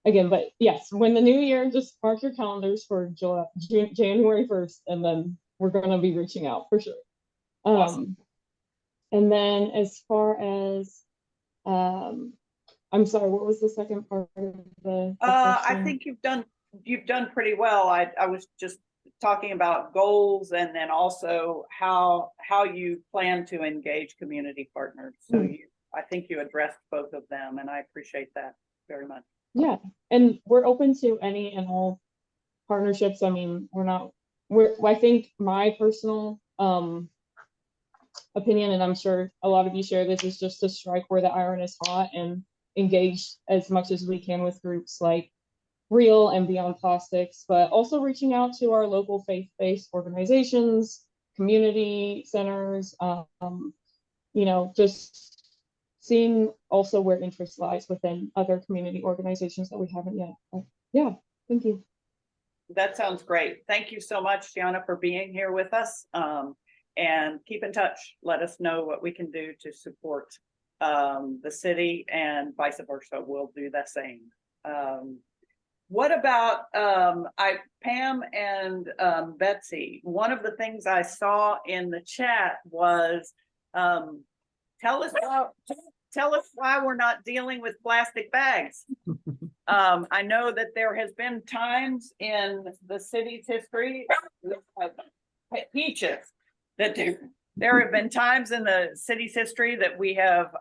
again, but yes, when the new year, just mark your calendars for January 1st, and then we're going to be reaching out for sure. Awesome. And then as far as, I'm sorry, what was the second part of the I think you've done pretty well. I was just talking about goals, and then also how you plan to engage community partners. So I think you addressed both of them, and I appreciate that very much. Yeah, and we're open to any and all partnerships. I mean, I think my personal opinion, and I'm sure a lot of you share this, is just to strike where the iron is hot and engage as much as we can with groups like Real and Beyond Plastics, but also reaching out to our local faith-based organizations, community centers, just seeing also where interest lies within other community organizations that we haven't yet. But yeah, thank you. That sounds great. Thank you so much, Gianna, for being here with us. And keep in touch. Let us know what we can do to support the city, and vice versa. We'll do the same. What about Pam and Betsy? One of the things I saw in the chat was tell us why we're not dealing with plastic bags. I know that there has been times in the city's history, Peaches, that there have been times in the city's history that we have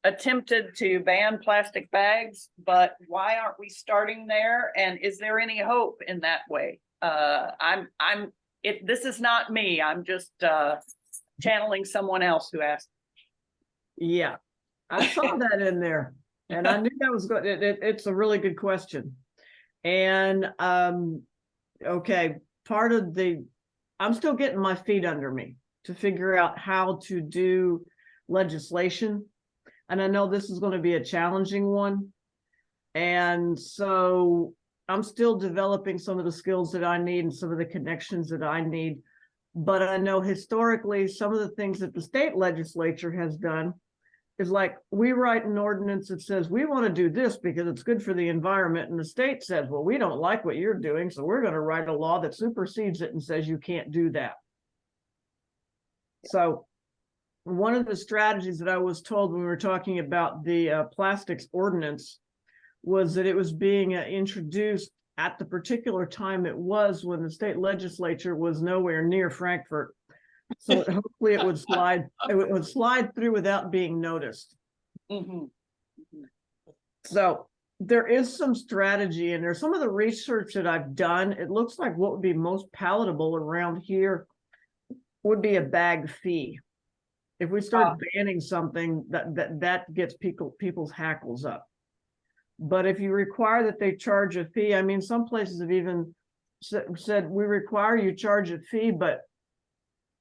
attempted to ban plastic bags, but why aren't we starting there? And is there any hope in that way? This is not me. I'm just channeling someone else who asked. Yeah, I saw that in there, and I knew that was good. It's a really good question. And okay, I'm still getting my feet under me to figure out how to do legislation. And I know this is going to be a challenging one. And so I'm still developing some of the skills that I need and some of the connections that I need. But I know historically, some of the things that the state legislature has done is like, we write an ordinance that says we want to do this because it's good for the environment. And the state says, well, we don't like what you're doing, so we're going to write a law that supersedes it and says you can't do that. So one of the strategies that I was told when we were talking about the plastics ordinance was that it was being introduced at the particular time it was when the state legislature was nowhere near Frankfurt. So hopefully it would slide through without being noticed. Mm-hmm. So there is some strategy, and there's some of the research that I've done. It looks like what would be most palatable around here would be a bag fee. If we start banning something, that gets people's hackles up. But if you require that they charge a fee, I mean, some places have even said we require you charge a fee, but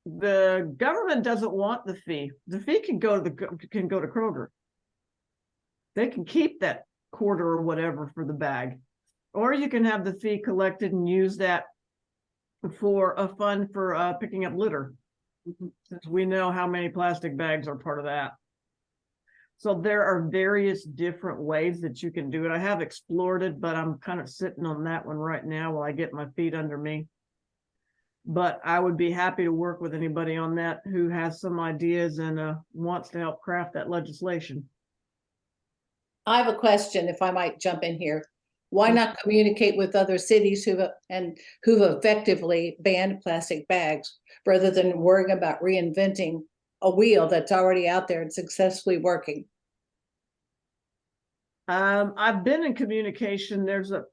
the government doesn't want the fee. The fee can go to Kroger. They can keep that quarter or whatever for the bag, or you can have the fee collected and use that for a fund for picking up litter, since we know how many plastic bags are part of that. So there are various different ways that you can do it. I have explored it, but I'm kind of sitting on that one right now while I get my feet under me. But I would be happy to work with anybody on that who has some ideas and wants to help craft that legislation. I have a question, if I might jump in here. Why not communicate with other cities who've effectively banned plastic bags rather than worrying about reinventing a wheel that's already out there and successfully working? I've been in communication. There's a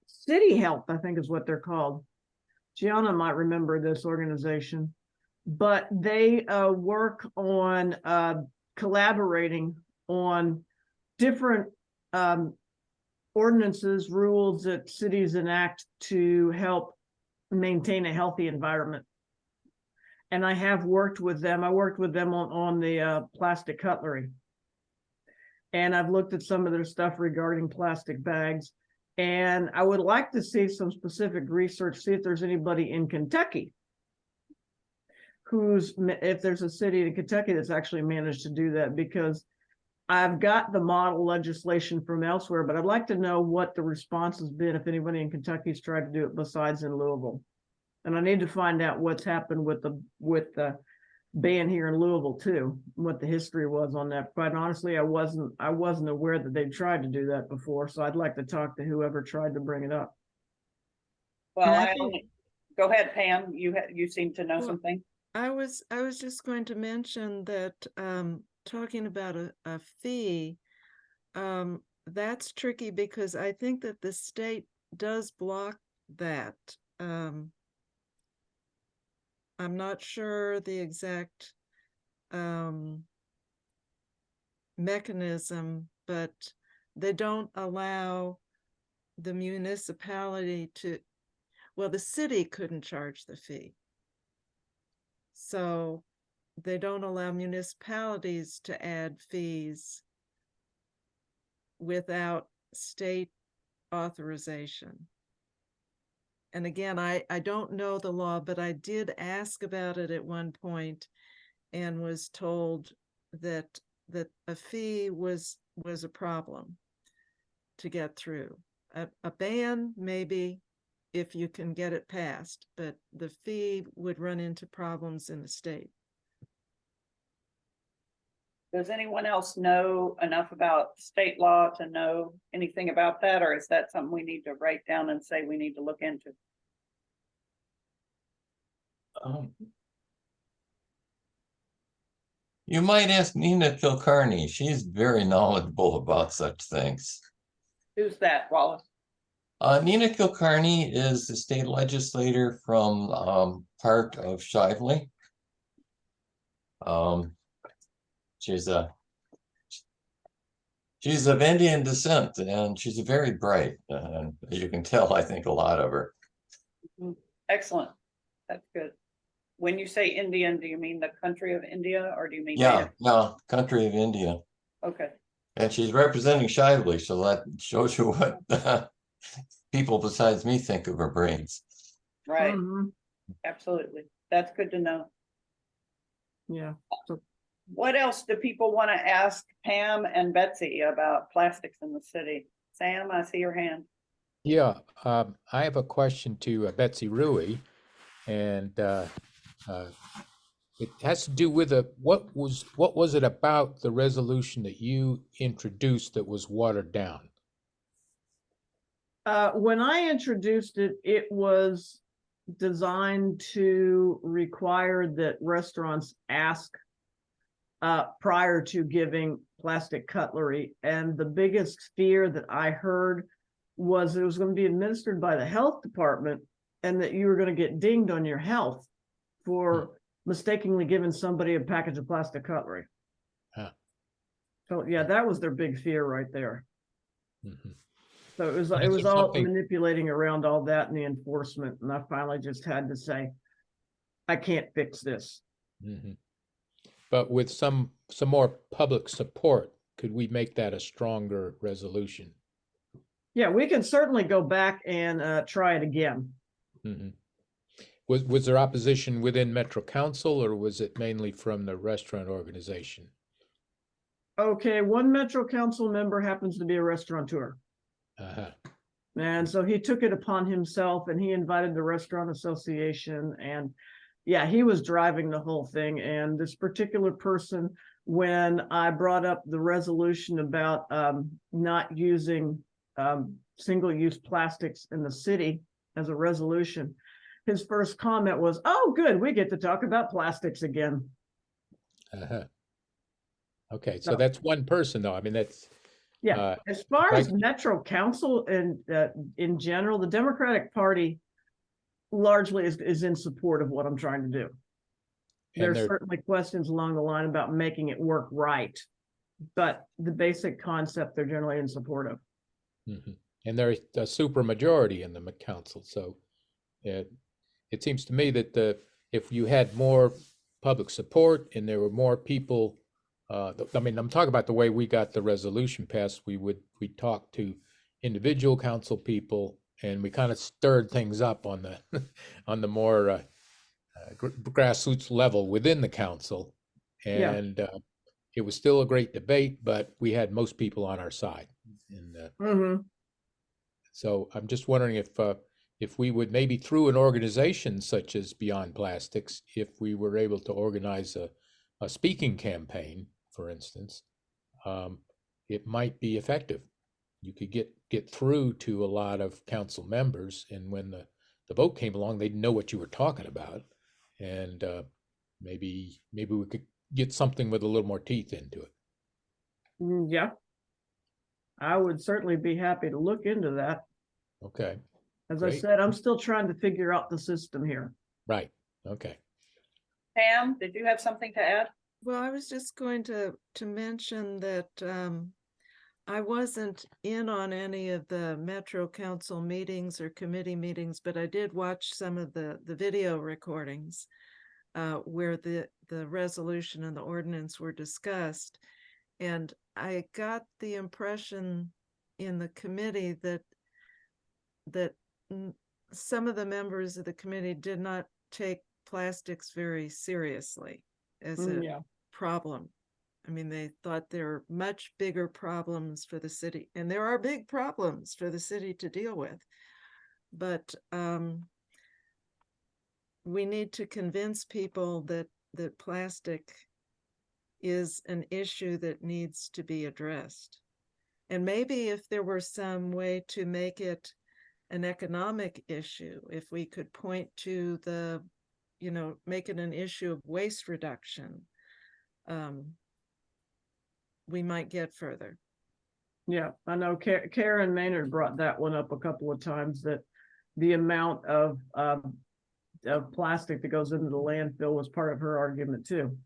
City Health, I think is what they're called. Gianna might remember this organization, but they work on collaborating on different ordinances, rules that cities enact to help maintain a healthy environment. And I have worked with them. I worked with them on the plastic cutlery. And I've looked at some of their stuff regarding plastic bags. And I would like to see some specific research, see if there's anybody in Kentucky if there's a city in Kentucky that's actually managed to do that, because I've got the model legislation from elsewhere, but I'd like to know what the response has been if anybody in Kentucky's tried to do it besides in Louisville. And I need to find out what's happened with the ban here in Louisville too, what the history was on that. Quite honestly, I wasn't aware that they'd tried to do that before, so I'd like to talk to whoever tried to bring it up. Well, go ahead, Pam. You seem to know something. I was just going to mention that talking about a fee, that's tricky because I think that the state does block that. I'm not sure the exact mechanism, but they don't allow the municipality to, well, the city couldn't charge the fee. So they don't allow municipalities to add fees without state authorization. And again, I don't know the law, but I did ask about it at one point and was told that a fee was a problem to get through. A ban, maybe, if you can get it passed, but the fee would run into problems in the state. Does anyone else know enough about state law to know anything about that? Or is that something we need to write down and say we need to look into? You might ask Nina Kilcarney. She's very knowledgeable about such things. Who's that, Wallace? Nina Kilcarney is the state legislator from part of Shively. She's of Indian descent, and she's very bright. As you can tell, I think a lot of her. Excellent. That's good. When you say Indian, do you mean the country of India, or do you mean? Yeah, native? no, country of India. Okay. And she's representing Shively, so that shows you what people besides me think of her brains. Right. Mm-hmm. Absolutely. That's good to know. Yeah. So What else do people want to ask Pam and Betsy about plastics in the city? Sam, I see your hand. Yeah, I have a question to Betsy Rui, and it has to do with what was it about the resolution that you introduced that was watered down? when I introduced it, it was designed to require that restaurants ask prior to giving plastic cutlery. And the biggest fear that I heard was it was going to be administered by the health department and that you were going to get dinged on your health for mistakenly giving somebody a package of plastic cutlery. Huh. So yeah, that was their big fear right there. Mhm. So it was And is there all something- manipulating around all that and the enforcement. And I finally just had to say, I can't fix this. Mhm. But with some more public support, could we make that a stronger resolution? Yeah, we can certainly go back and try it again. Mhm. Was there opposition within Metro Council, or was it mainly from the restaurant organization? Okay, one Metro Council member happens to be a restaurateur. Uh-huh. And so he took it upon himself and he invited the restaurant association, and yeah, he was driving the whole thing. And this particular person, when I brought up the resolution about not using single-use plastics in the city as a resolution, his first comment was, "Oh, good, we get to talk about plastics again." Uh-huh. Okay, so So- that's one person though. I mean, that's, Yeah, as far as right. Metro Council and in general, the Democratic Party largely is in support of what I'm trying to do. and There's they're, certainly questions along the line about making it work right, but the basic concept they're generally in support of. mhm. And there's a super majority in the council, so it seems to me that if you had more public support and there were more people, I mean, I'm talking about the way we got the resolution passed. We talked to individual council people, and we kind of stirred things up on the on the more grassroots level within the council, Yeah. and it was still a great debate, but we had most people on our side. And Mm-hmm. so I'm just wondering if we would maybe through an organization such as Beyond Plastics, if we were able to organize a speaking campaign, for instance, it might be effective. You could get through to a lot of council members, and when the vote came along, they'd know what you were talking about, and maybe we could get something with a little more teeth into it. Yeah. I would certainly be happy to look into that. Okay, As I Great. said, I'm still trying to figure out the system here. right, okay. Pam, did you have something to add? Well, I was just going to mention that I wasn't in on any of the Metro Council meetings or committee meetings, but I did watch some of the video recordings where the resolution and the ordinance were discussed. And I got the impression in the committee that some of the members of the committee did not take plastics very seriously as a Yeah. problem. I mean, they thought there are much bigger problems for the city, and there are big problems for the city to deal with. But we need to convince people that plastic is an issue that needs to be addressed. And maybe if there were some way to make it an economic issue, if we could point to make it an issue of waste reduction, we might get further. Yeah, I know Karen Maynard brought that one up a couple of times, that the amount of plastic that goes into the landfill was part of her argument too.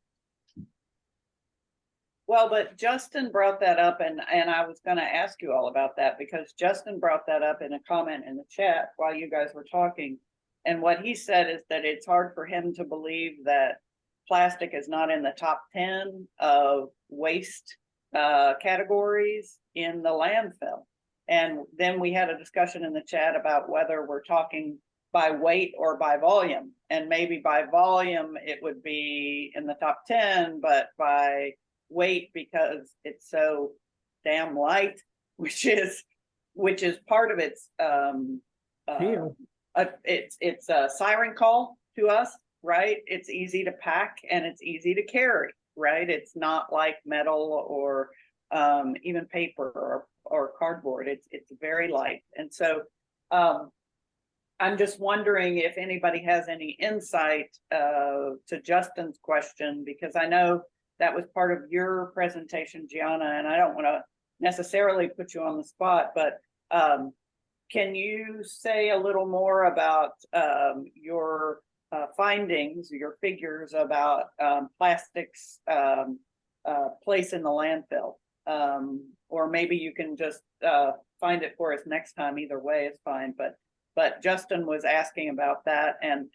Well, but Justin brought that up, and I was going to ask you all about that because Justin brought that up in a comment in the chat while you guys were talking. And what he said is that it's hard for him to believe that plastic is not in the top 10 of waste categories in the landfill. And then we had a discussion in the chat about whether we're talking by weight or by volume. And maybe by volume, it would be in the top 10, but by weight, because it's so damn light, which is part of its it's a siren call to us, right? It's easy to pack and it's easy to carry, right? It's not like metal or even paper or cardboard. It's very light. And so I'm just wondering if anybody has any insight to Justin's question, because I know that was part of your presentation, Gianna, and I don't want to necessarily put you on the spot, but can you say a little more about your findings, your figures about plastics place in the landfill. Or maybe you can just find it for us next time. Either way is fine. But Justin was asking about that, and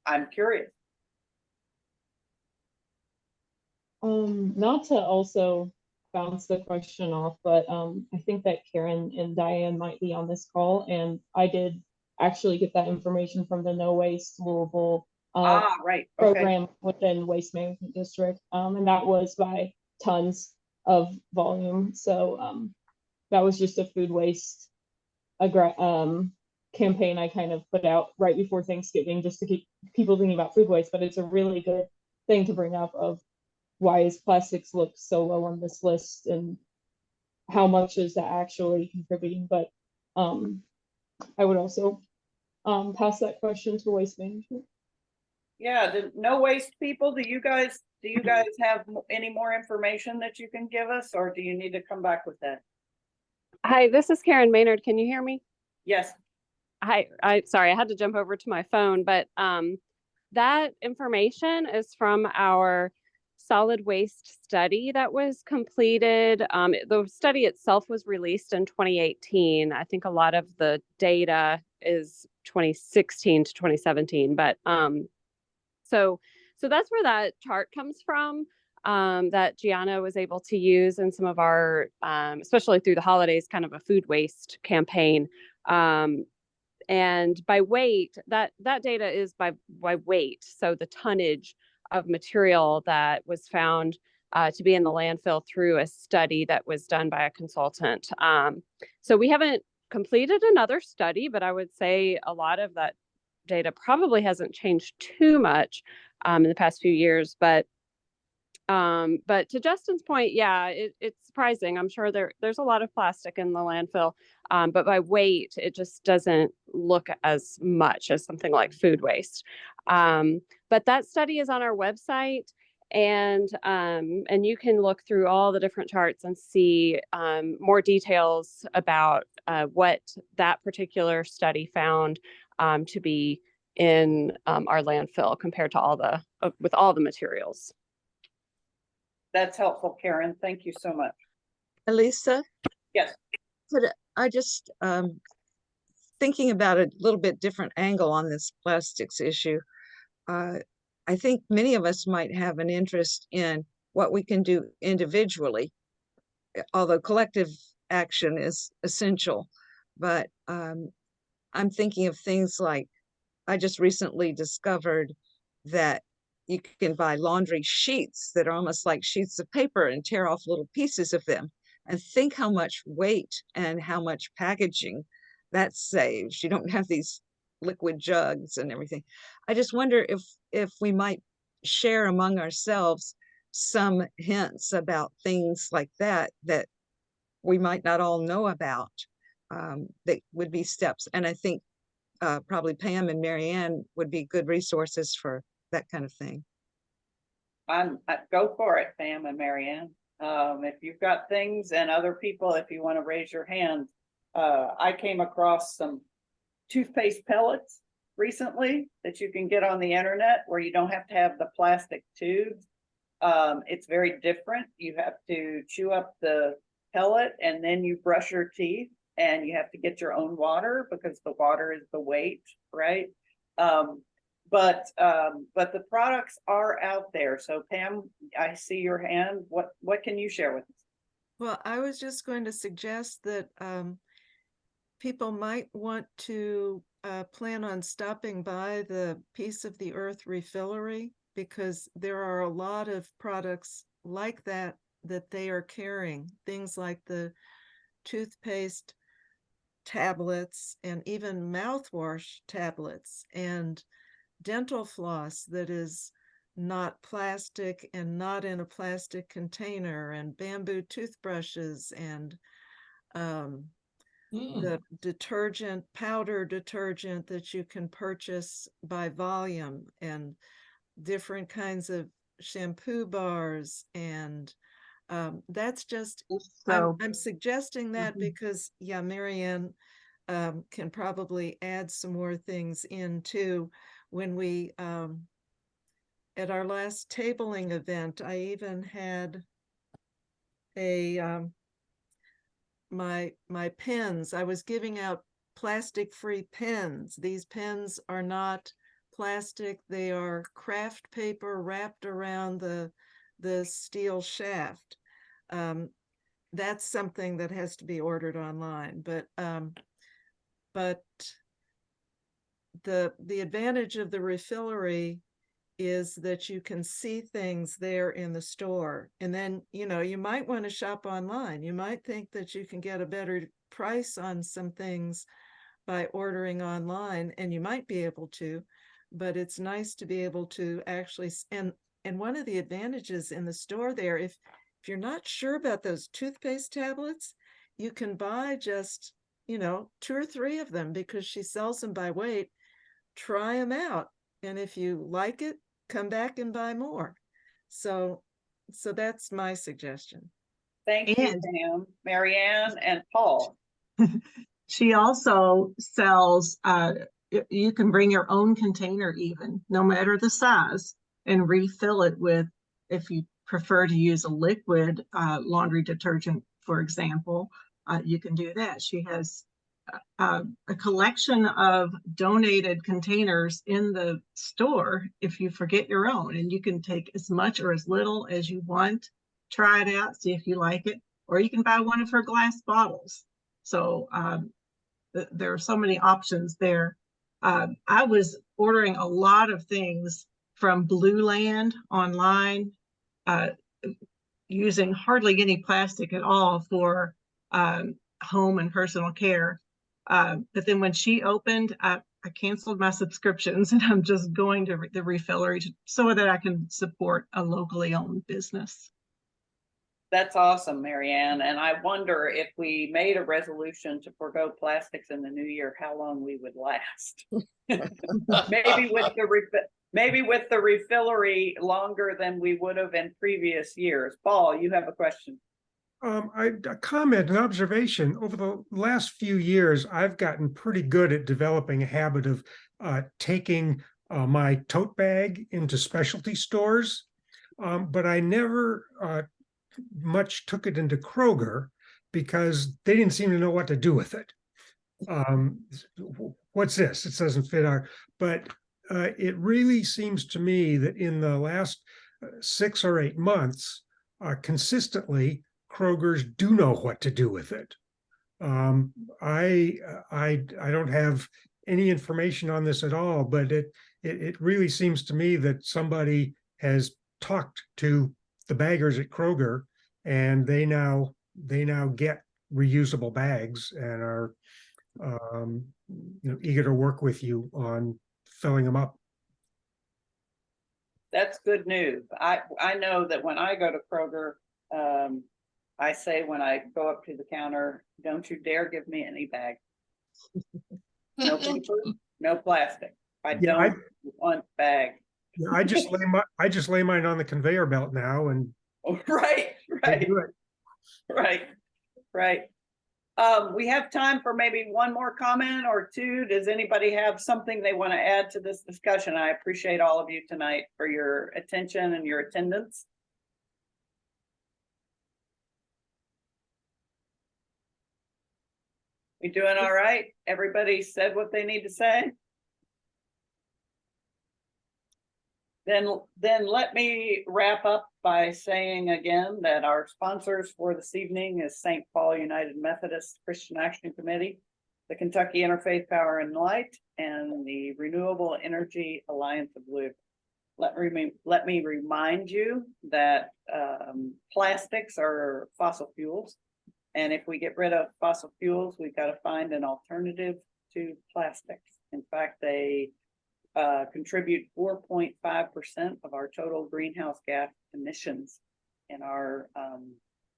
I'm curious. Not to also bounce the question off, but I think that Karen and Diane might be on this call, and I did actually get that information from the No Waste Louisville Right. Okay. program within Waste Management District, and that was by tons of volume. So that was just a food waste campaign I kind of put out right before Thanksgiving, just to keep people thinking about food waste. But it's a really good thing to bring up of why is plastics look so low on this list, and how much is that actually contributing. But I would also pass that question to Waste Management. Yeah, the No Waste people, do you guys have any more information that you can give us, or do you need to come back with that? Hi, this is Karen Maynard. Can you hear me? Yes. Hi, sorry, I had to jump over to my phone, but that information is from our solid waste study that was completed. The study itself was released in 2018. I think a lot of the data is 2016 to 2017, but so that's where that chart comes from, that Gianna was able to use in some of our, especially through the holidays, kind of a food waste campaign. And by weight, that data is by weight. So the tonnage of material that was found to be in the landfill through a study that was done by a consultant. So we haven't completed another study, but I would say a lot of that data probably hasn't changed too much in the past few years. But to Justin's point, yeah, it's surprising. I'm sure there's a lot of plastic in the landfill, but by weight, it just doesn't look as much as something like food waste. But that study is on our website, and you can look through all the different charts and see more details about what that particular study found to be in our landfill compared to with all the materials. That's helpful, Karen. Thank you so much. Elisa? Yes. Could I just thinking about a little bit different angle on this plastics issue. I think many of us might have an interest in what we can do individually, although collective action is essential. But I'm thinking of things like, I just recently discovered that you can buy laundry sheets that are almost like sheets of paper and tear off little pieces of them. And think how much weight and how much packaging that saves. You don't have these liquid jugs and everything. I just wonder if we might share among ourselves some hints about things like that we might not all know about, that would be steps. And I think probably Pam and Marianne would be good resources for that kind of thing. Go for it, Pam and Marianne. If you've got things, and other people, if you want to raise your hand. I came across some toothpaste pellets recently that you can get on the internet, where you don't have to have the plastic tubes. It's very different. You have to chew up the pellet and then you brush your teeth, and you have to get your own water because the water is the weight, right? But the products are out there. So Pam, I see your hand. What can you share with us? Well, I was just going to suggest that people might want to plan on stopping by the Piece of the Earth refillery, because there are a lot of products like that they are carrying. Things like the toothpaste tablets and even mouthwash tablets and dental floss that is not plastic and not in a plastic container, and bamboo toothbrushes, and the powder detergent that you can purchase by volume, and different kinds of shampoo bars. And that's just, I'm suggesting that because, yeah, Marianne can probably add some more things in too. when we, at our last tabling event, I even had my pens. I was giving out plastic-free pens. These pens are not plastic. They are craft paper wrapped around the steel shaft. That's something that has to be ordered online, but the advantage of the refillery is that you can see things there in the store. And then, you might want to shop online. You might think that you can get a better price on some things by ordering online, and you might be able to, but it's nice to be able to actually, and one of the advantages in the store there, if you're not sure about those toothpaste tablets, you can buy just, 2 or 3 of them, because she sells them by weight. Try them out. And if you like it, come back and buy more. So that's my suggestion. Thank you, Pam, Marianne, and Paul. She also sells, you can bring your own container even, no matter the size, and refill it with, if you prefer to use a liquid laundry detergent, for example, you can do that. She has a collection of donated containers in the store if you forget your own, and you can take as much or as little as you want, try it out, see if you like it, or you can buy one of her glass bottles. So there are so many options there. I was ordering a lot of things from Blue Land online, using hardly any plastic at all for home and personal care. But then when she opened, I canceled my subscriptions, and I'm just going to the refillery so that I can support a locally owned business. That's awesome, Marianne. And I wonder if we made a resolution to forego plastics in the new year, how long we would last. Maybe with the refillery longer than we would have in previous years. Paul, you have a question. A comment, an observation. Over the last few years, I've gotten pretty good at developing a habit of taking my tote bag into specialty stores, but I never much took it into Kroger because they didn't seem to know what to do with it. What's this? It doesn't fit our, but it really seems to me that in the last 6 or 8 months, consistently, Kroger's do know what to do with it. I don't have any information on this at all, but it really seems to me that somebody has talked to the baggers at Kroger, and they now get reusable bags and are eager to work with you on filling them up. That's good news. I know that when I go to Kroger, I say when I go up to the counter, don't you dare give me any bag. No paper, no plastic. I don't want bag. Yeah, I just lay mine on the conveyor belt now, and right. We have time for maybe one more comment or two. Does anybody have something they want to add to this discussion? I appreciate all of you tonight for your attention and your attendance. We doing all right? Everybody said what they need to say? Then let me wrap up by saying again that our sponsors for this evening is St. Paul United Methodist Christian Action Committee, the Kentucky Interfaith Power and Light, and the Renewable Energy Alliance of Louisville. Let me remind you that plastics are fossil fuels. And if we get rid of fossil fuels, we've got to find an alternative to plastics. In fact, they contribute 4.5% of our total greenhouse gas emissions in our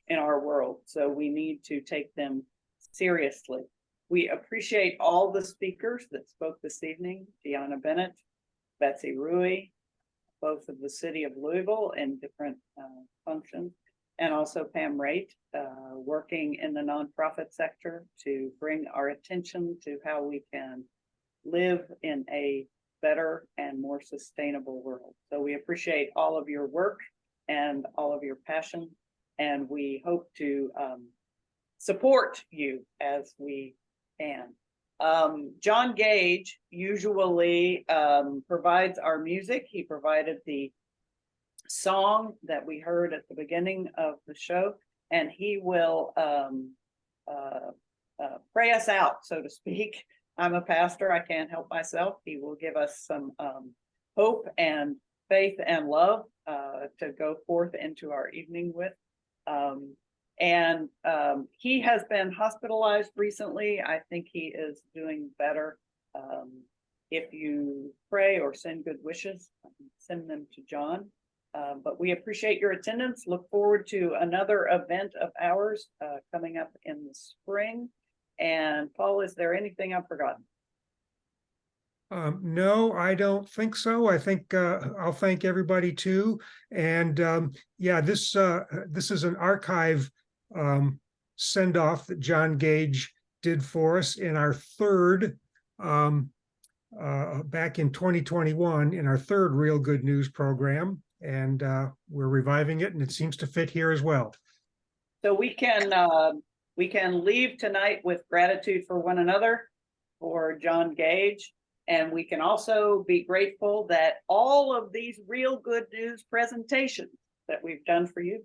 world. So we need to take them seriously. We appreciate all the speakers that spoke this evening: Deanna Bennett, Betsy Rui, both of the city of Louisville in different functions, and also Pam Raitt, working in the nonprofit sector to bring our attention to how we can live in a better and more sustainable world. So we appreciate all of your work and all of your passion, and we hope to support you as we can. John Gage usually provides our music. He provided the song that we heard at the beginning of the show, and he will pray us out, so to speak. I'm a pastor, I can't help myself. He will give us some hope and faith and love to go forth into our evening with. He has been hospitalized recently. I think he is doing better. If you pray or send good wishes, send them to John. But we appreciate your attendance. Look forward to another event of ours coming up in the spring. And Paul, is there anything I've forgotten? No, I don't think so. I think I'll thank everybody too. And yeah, this is an archive send off that John Gage did for us in our third back in 2021 in our third Real Good News program, and we're reviving it, and it seems to fit here as well. So we can leave tonight with gratitude for one another, for John Gage. And we can also be grateful that all of these Real Good News presentations that we've done for you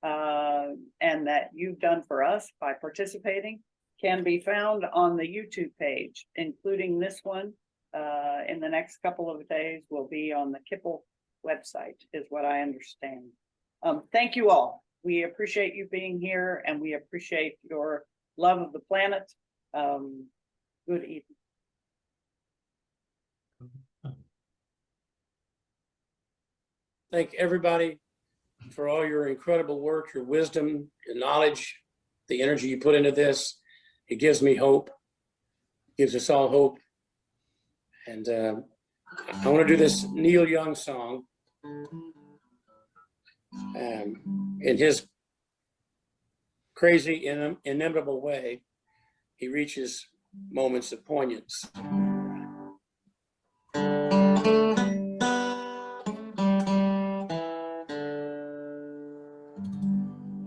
and that you've done for us by participating can be found on the YouTube page, including this one in the next couple of days will be on the Kipple website, is what I understand. Thank you all. We appreciate you being here, and we appreciate your love of the planet. Good evening. Thank everybody for all your incredible work, your wisdom, your knowledge, the energy you put into this. It gives me hope, gives us all hope. And I want to do this Neil Young song. In his crazy, inimitable way, he reaches moments of poignance.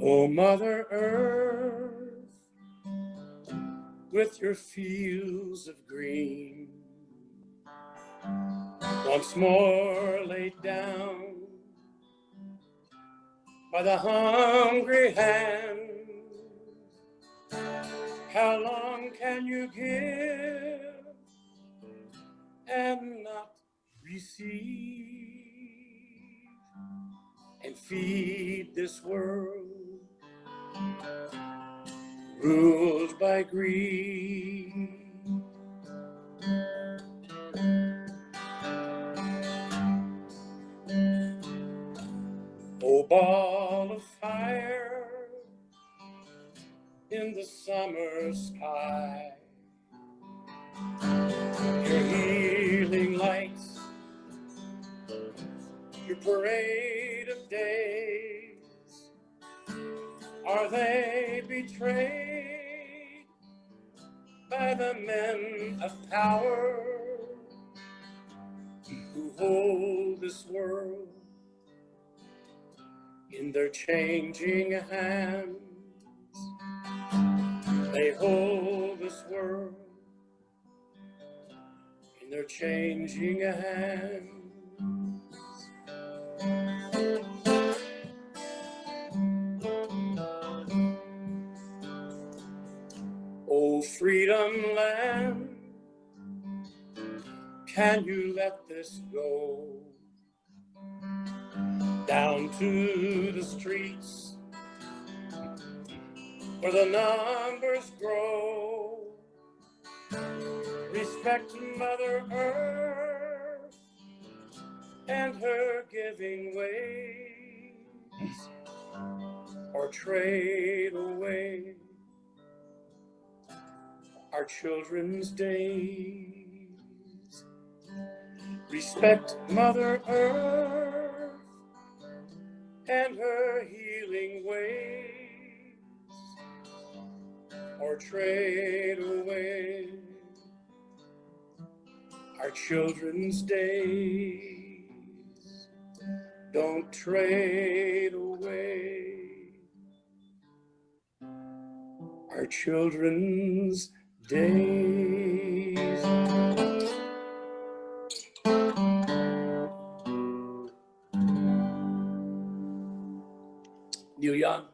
Oh, Mother Earth, with your fields of green, once more laid down by the hungry hand, how long can you give and not receive, and feed this world ruled by greed? Oh, ball of fire in the summer sky, your healing lights, your parade of days, are they betrayed by the men of power who hold this world in their changing hands? They hold this world in their changing hands. Oh, freedom land, can you let this go? Down to the streets where the numbers grow. Respect Mother Earth and her giving ways, or trade away our children's days. Respect Mother Earth and her healing ways, or trade away our children's days. Don't trade away our children's days. Neil Young.